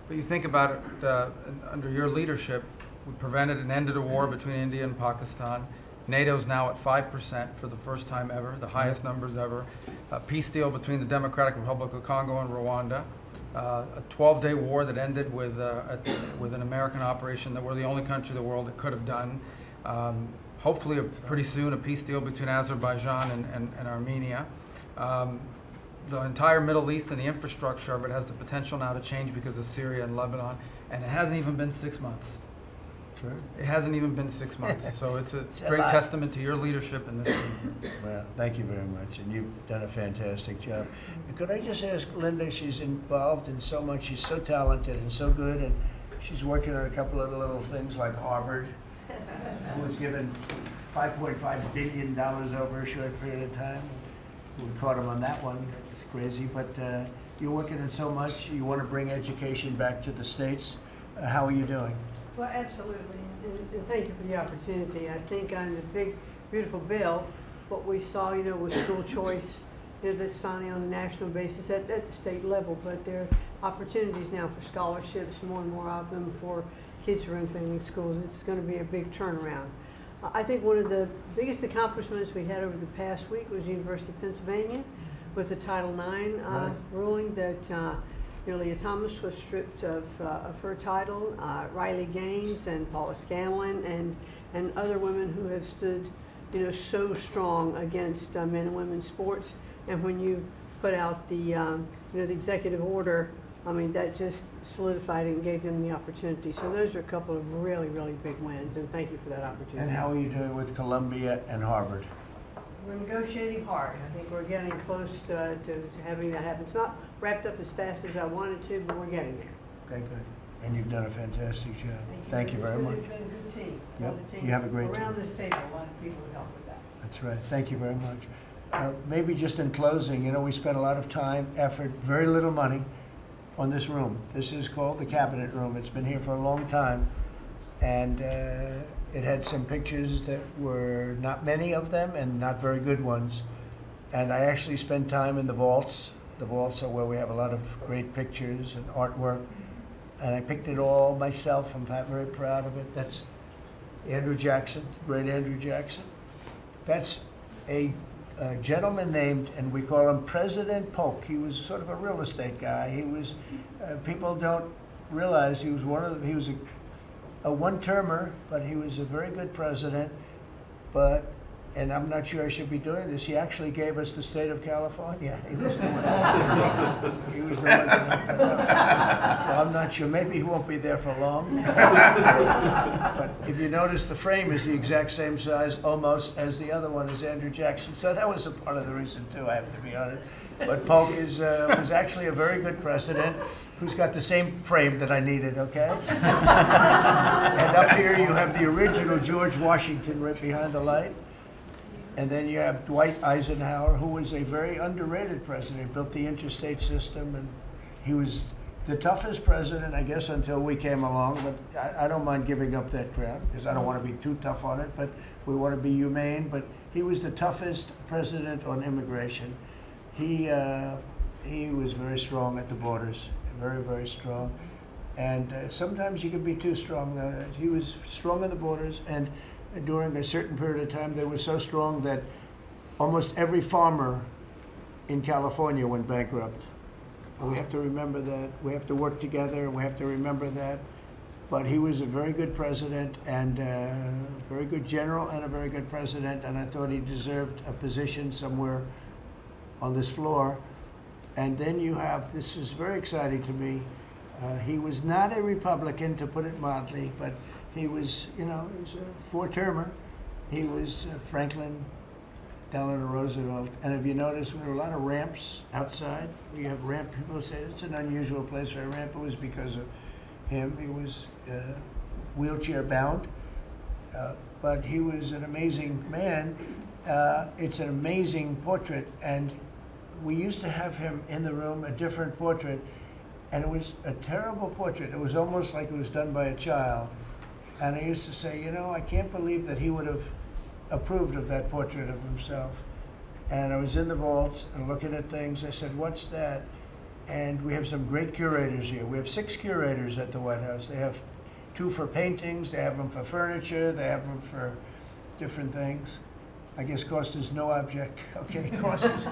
But you think about it, under your leadership, we prevented and ended a war between India and Pakistan. NATO's now at 5% for the first time ever, the highest numbers ever. A peace deal between the Democratic Republic of Congo and Rwanda. A 12-day war that ended with an American operation that we're the only country in the world that could have done. Hopefully, pretty soon, a peace deal between Azerbaijan and Armenia. The entire Middle East and the infrastructure of it has the potential now to change because of Syria and Lebanon, and it hasn't even been 6 months. True. It hasn't even been 6 months, so it's a a great lot. testament to your leadership in this. Well, thank you very much, and you've done a fantastic job. Could I just ask Linda, she's involved in so much, she's so talented and so good, and she's working on a couple of little things like Harvard, who was given $5.5 billion over a short period of time. We caught him on that one, it's crazy, but you're working on so much, you want to bring education back to the States. How are you doing? Well, absolutely, and thank you for the opportunity. I think on the big, beautiful bill, what we saw, was school choice, that's finally on a national basis at the state level, but there are opportunities now for scholarships, more and more of them for kids who are in failing schools. This is going to be a big turnaround. I think one of the biggest accomplishments we had over the past week was the University of Pennsylvania with the Title IX ruling that Leah Thomas was stripped of her title. Riley Gaines and Paula Scanlon and other women who have stood, so strong against men and women's sports. And when you put out the executive order, that just solidified it and gave them the opportunity. So those are a couple of really, really big wins, and thank you for that opportunity. And how are you doing with Columbia and Harvard? We're negotiating hard. I think we're getting close to having that happen. It's not wrapped up as fast as I wanted to, but we're getting there. Okay, good. And you've done a fantastic job. Thank you very much. It's been a good team. Yep. The team You have a great around team. this table, a lot of people have helped with that. That's right. Thank you very much. Maybe just in closing, we spent a lot of time, effort, very little money on this room. This is called the Cabinet Room. It's been here for a long time. And it had some pictures that were not many of them and not very good ones. And I actually spent time in the vaults. The vaults are where we have a lot of great pictures and artwork. And I picked it all myself. I'm very proud of it. That's Andrew Jackson, great Andrew Jackson. That's a gentleman named, and we call him President Polk. He was sort of a real estate guy. He was, people don't realize he was he was a one-termer, but he was a very good president. But, and I'm not sure I should be doing this, he actually gave us the state of California. He was the one. He was the one. So I'm not sure. Maybe he won't be there for long. But if you notice, the frame is the exact same size, almost, as the other one is Andrew Jackson. So that was a part of the reason too, I have to be honest. But Polk was actually a very good president who's got the same frame that I needed, okay? And up here you have the original George Washington right behind the light. And then you have Dwight Eisenhower, who was a very underrated president. He built the interstate system, and he was the toughest president, I guess, until we came along. But I don't mind giving up that crown, because I don't want to be too tough on it, but we want to be humane. But he was the toughest president on immigration. He was very strong at the borders, very, very strong. And sometimes you can be too strong. He was strong at the borders, and during a certain period of time, they were so strong that almost every farmer in California went bankrupt. And we have to remember that. We have to work together, and we have to remember that. But he was a very good president, and a very good general, and a very good president, and I thought he deserved a position somewhere on this floor. And then you have, this is very exciting to me, he was not a Republican, to put it mildly, but he was, he was a four-termer. He was Franklin Delano Roosevelt. And if you notice, there were a lot of ramps outside. We have ramp, people say it's an unusual place for a ramp. It was because of him. He was wheelchair bound, but he was an amazing man. It's an amazing portrait, and we used to have him in the room, a different portrait, and it was a terrible portrait. It was almost like it was done by a child. And I used to say, I can't believe that he would have approved of that portrait of himself. And I was in the vaults and looking at things. I said, what's that? And we have some great curators here. We have 6 curators at the White House. They have 2 for paintings, they have them for furniture, they have them for different things. I guess cost is no object. Okay, cost is,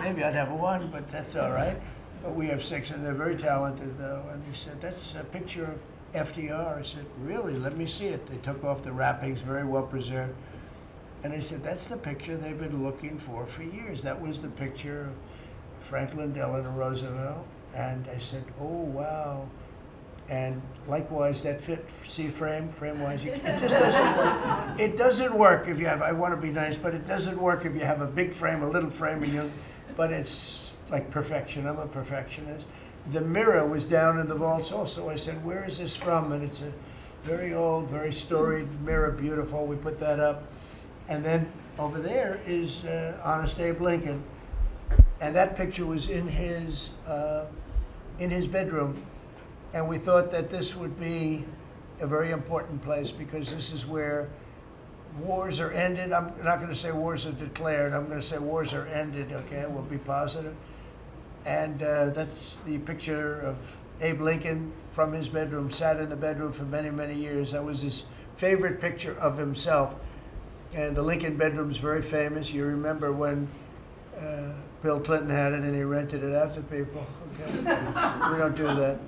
maybe I'd have 1, but that's all right. But we have 6, and they're very talented, though. And he said, that's a picture of FDR. I said, really? Let me see it. They took off the wrappings, very well preserved. And I said, that's the picture they've been looking for years. That was the picture of Franklin Delano Roosevelt. And I said, oh, wow. And likewise, that fit, see frame-wise, it just doesn't work. It doesn't work if you have, I want to be nice, but it doesn't work if you have a big frame, a little frame, and you, but it's like perfection. I'm a perfectionist. The mirror was down in the vaults also. I said, where is this from? And it's a very old, very storied mirror, beautiful. We put that up. And then over there is Honest Abe Lincoln. And that picture was in his bedroom. And we thought that this would be a very important place because this is where wars are ended. I'm not going to say wars are declared. I'm going to say wars are ended, okay? We'll be positive. And that's the picture of Abe Lincoln from his bedroom, sat in the bedroom for many, many years. That was his favorite picture of himself. And the Lincoln bedroom's very famous. You remember when Bill Clinton had it and he rented it out to people, okay? We don't do that.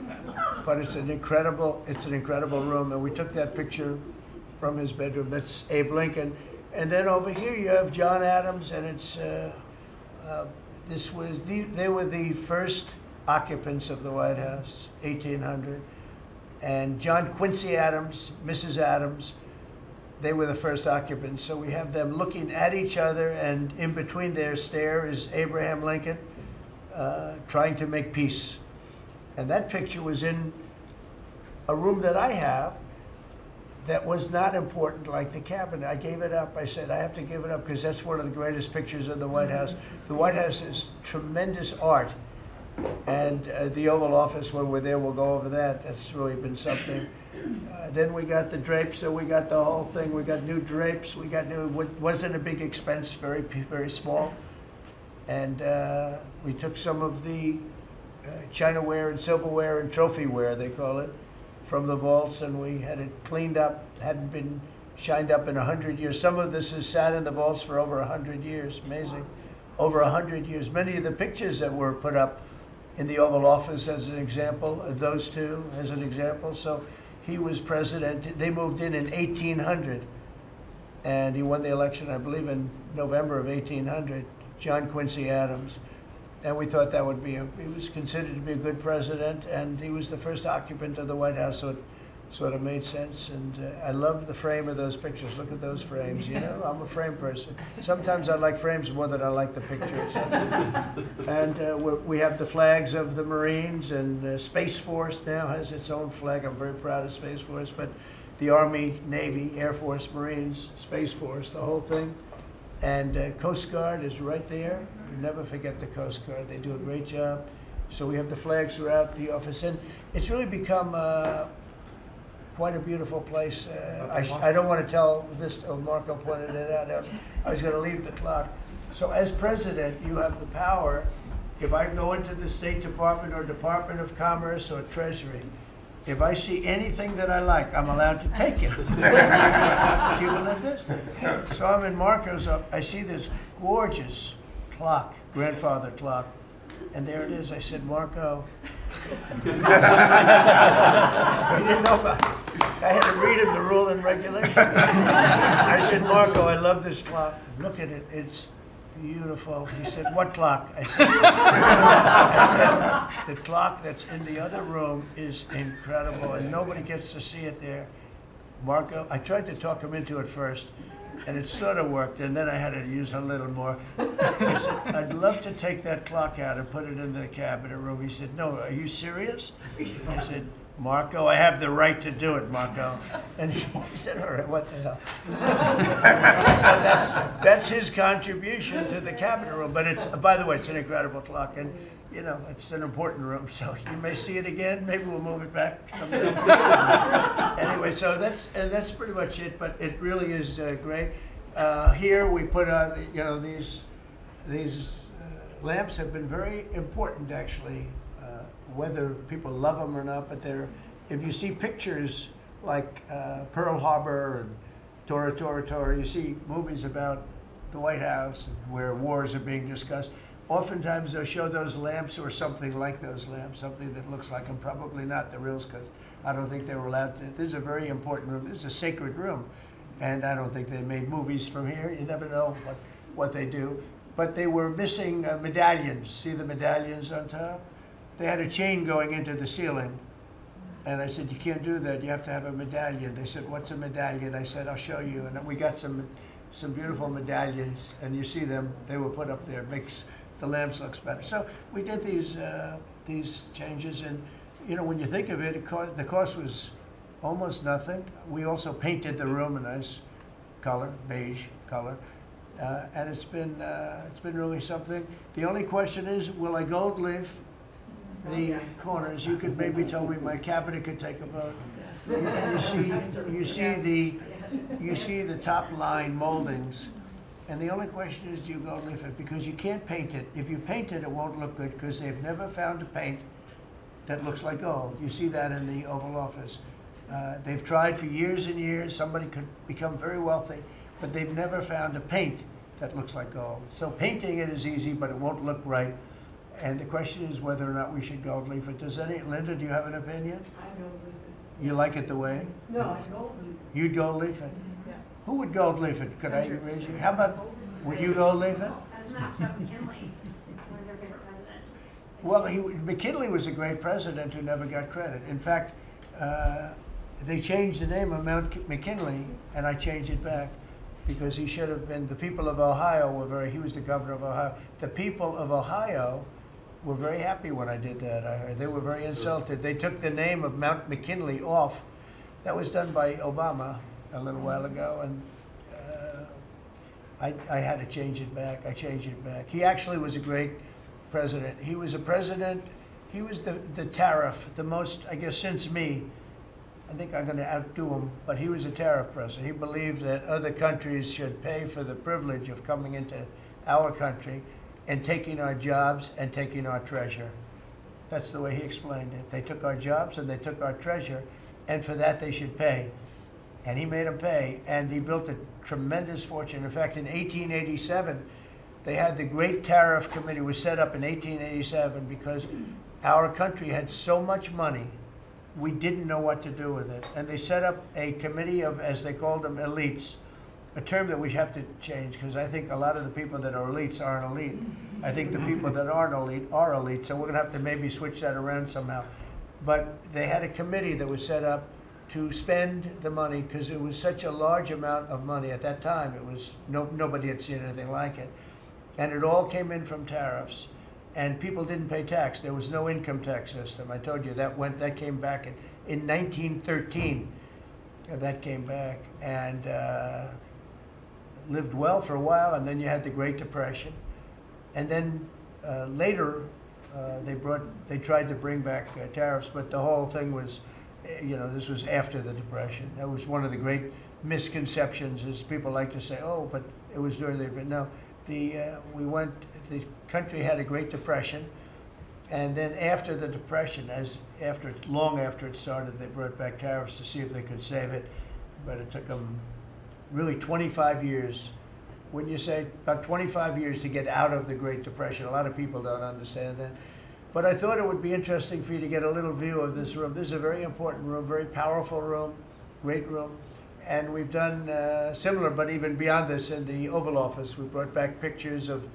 But it's an incredible room. And we took that picture from his bedroom. That's Abe Lincoln. And then over here you have John Adams, and it's, they were the first occupants of the White House, 1800. And John Quincy Adams, Mrs. Adams, they were the first occupants. So we have them looking at each other, and in between their stare is Abraham Lincoln trying to make peace. And that picture was in a room that I have that was not important, like the cabinet. I gave it up. I said, I have to give it up because that's one of the greatest pictures of the White House. The White House is tremendous art. And the Oval Office, when we're there, we'll go over that. That's really been something. Then we got the drapes, so we got the whole thing. We got new drapes. We got new, wasn't a big expense, very, very small. And we took some of the chinaware and silverware and trophyware, they call it, from the vaults, and we had it cleaned up. Hadn't been shined up in 100 years. Some of this has sat in the vaults for over 100 years. Amazing. Over 100 years. Many of the pictures that were put up in the Oval Office as an example, those two as an example. So he was president. They moved in 1800, and he won the election, I believe, in November of 1800, John Quincy Adams. And we thought that would be, he was considered to be a good president, and he was the first occupant of the White House, so it sort of made sense. And I love the frame of those pictures. Look at those frames, you know? I'm a frame person. Sometimes I like frames more than I like the pictures. And we have the flags of the Marines, and Space Force now has its own flag. I'm very proud of Space Force, but the Army, Navy, Air Force, Marines, Space Force, the whole thing. And Coast Guard is right there. We never forget the Coast Guard. They do a great job. So we have the flags throughout the office. And it's really become quite a beautiful place. I don't want to tell this, Marco pointed it out. I was going to leave the clock. So as president, you have the power. If I go into the State Department or Department of Commerce or Treasury, if I see anything that I like, I'm allowed to take it. Do you believe this? So I'm in Marco's, I see this gorgeous clock, grandfather clock, and there it is. I said, Marco. He didn't know about it. I had to read him the rule and regulation. I said, Marco, I love this clock. Look at it. It's beautiful. He said, what clock? I said, the clock that's in the other room is incredible, and nobody gets to see it there. Marco, I tried to talk him into it first, and it sort of worked, and then I had to use a little more. I said, I'd love to take that clock out and put it in the cabinet room. He said, no, are you serious? I said, Marco, I have the right to do it, Marco. And he said, all right, what the hell? So that's his contribution to the cabinet room. But it's, by the way, it's an incredible clock. And, you know, it's an important room. So you may see it again. Maybe we'll move it back sometime. Anyway, so that's pretty much it. But it really is great. Here we put on, you know, these lamps have been very important, actually, whether people love them or not. But if you see pictures like Pearl Harbor and Tora Tora Tora, you see movies about the White House and where wars are being discussed. Oftentimes they'll show those lamps or something like those lamps, something that looks like them, probably not the reals, because I don't think they were allowed to. This is a very important room. This is a sacred room. And I don't think they made movies from here. You never know what they do. But they were missing medallions. See the medallions on top? They had a chain going into the ceiling. And I said, you can't do that. You have to have a medallion. They said, what's a medallion? I said, I'll show you. And we got some beautiful medallions. And you see them. They were put up there. It makes the lamps look better. So we did these changes. And, you know, when you think of it, the cost was almost nothing. We also painted the room a nice color, beige color. And it's been really something. The only question is, will I gold leaf the corners? You could maybe tell me my cabinet could take a vote. You see the top line moldings, and the only question is, do you gold leaf it? Because you can't paint it. If you paint it, it won't look good, because they've never found a paint that looks like gold. You see that in the Oval Office. They've tried for years and years. Somebody could become very wealthy, but they've never found a paint that looks like gold. So painting it is easy, but it won't look right. And the question is whether or not we should gold leaf it. Linda, do you have an opinion? I gold leaf it. You like it the way? No, I gold leaf it. You'd gold leaf it? Yeah. Who would gold leaf it? Could I raise you? How about, would you gold leaf it? I was going to ask about McKinley, one of their favorite presidents. Well, McKinley was a great president who never got credit. In fact, they changed the name of Mount McKinley, and I changed it back, because he should have been, the people of Ohio he was the governor of Ohio. The people of Ohio were very happy when I did that, I heard. They were very insulted. They took the name of Mount McKinley off. That was done by Obama a little while ago, and I had to change it back. I changed it back. He actually was a great president. He was a president, he was the tariff, the most, I guess, since me. I think I'm going to outdo him, but he was a tariff president. He believed that other countries should pay for the privilege of coming into our country and taking our jobs and taking our treasure. That's the way he explained it. They took our jobs and they took our treasure, and for that they should pay. And he made them pay, and he built a tremendous fortune. In fact, in 1887, they had the Great Tariff Committee was set up in 1887 because our country had so much money, we didn't know what to do with it. And they set up a committee of, as they called them, elites, a term that we have to change, because I think a lot of the people that are elites aren't elite. I think the people that aren't elite are elite, so we're going to have to maybe switch that around somehow. But they had a committee that was set up to spend the money, because it was such a large amount of money at that time. It was nobody had seen anything like it. And it all came in from tariffs. And people didn't pay tax. There was no income tax system. I told you that came back in 1913. That came back and lived well for a while. And then you had the Great Depression. And then later they tried to bring back tariffs, but the whole thing was, this was after the Depression. That was one of the great misconceptions. Is people like to say, oh, but it was during the no. The country had a Great Depression, and then after the Depression, long after it started, they brought back tariffs to see if they could save it, but it took them really 25 years. When you say about 25 years to get out of the Great Depression, a lot of people don't understand that. But I thought it would be interesting for you to get a little view of this room. This is a very important room, very powerful room, great room. And we've done similar, but even beyond this, in the Oval Office. We brought back pictures of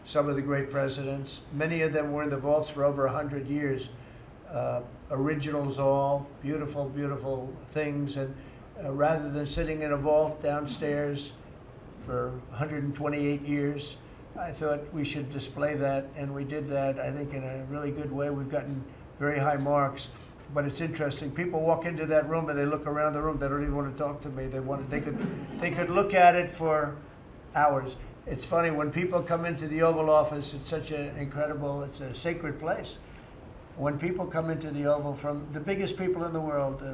some of the great presidents. Many of them were in the vaults for over 100 years. Originals all, beautiful, beautiful things. And rather than sitting in a vault downstairs for 128 years, I thought we should display that. And we did that, I think, in a really good way. We've gotten very high marks. But it's interesting. People walk into that room and they look around the room. They don't even want to talk to me. They could look at it for hours. It's funny when people come into the Oval Office. It's such an incredible. It's a sacred place. When people come into the Oval from the biggest people in the world,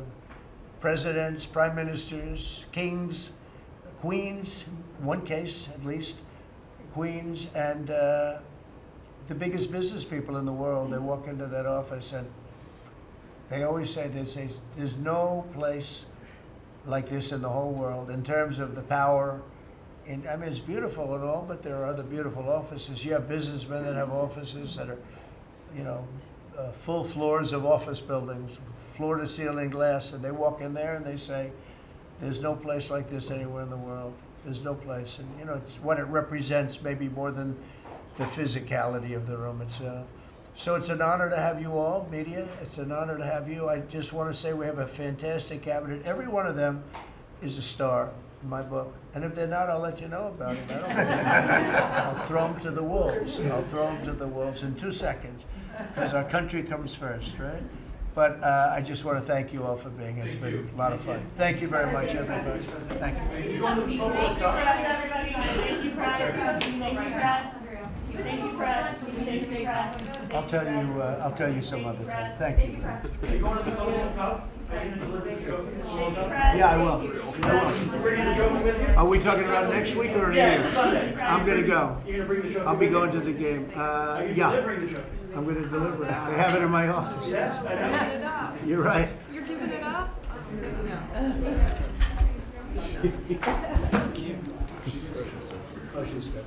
presidents, prime ministers, kings, Queens, one case at least, Queens, and the biggest business people in the world, they walk into that office and they always say, there's no place like this in the whole world in terms of the power. I mean, it's beautiful and all, but there are other beautiful offices. You have businessmen that have offices that are, you know, full floors of office buildings, floor-to-ceiling glass, and they walk in there and they say, there's no place like this anywhere in the world. There's no place. And, you know, it's what it represents maybe more than the physicality of the room itself. So it's an honor to have you all, media. It's an honor to have you. I just want to say we have a fantastic cabinet. Every one of them is a star in my book. And if they're not, I'll let you know about it. I don't care. I'll throw them to the wolves. I'll throw them to the wolves in 2 seconds, because our country comes first, right? But I just want to thank you all for being here. It's been a lot of fun. Thank you very much, everybody. Thank you. Thank you, press, everybody. Thank you, press. Thank you, press. Thank you, press. Thank you, press. I'll tell you some other time. Thank you. Are you going to the Golden Cup? Yeah, I will. Are we talking about next week or in a year? Sunday. I'm going to go. You're going to bring the trophy? I'll be going to the game. Yeah. I'm going to deliver it. They have it in my office. Yes. You're right. You're giving it up? Oh, she's good.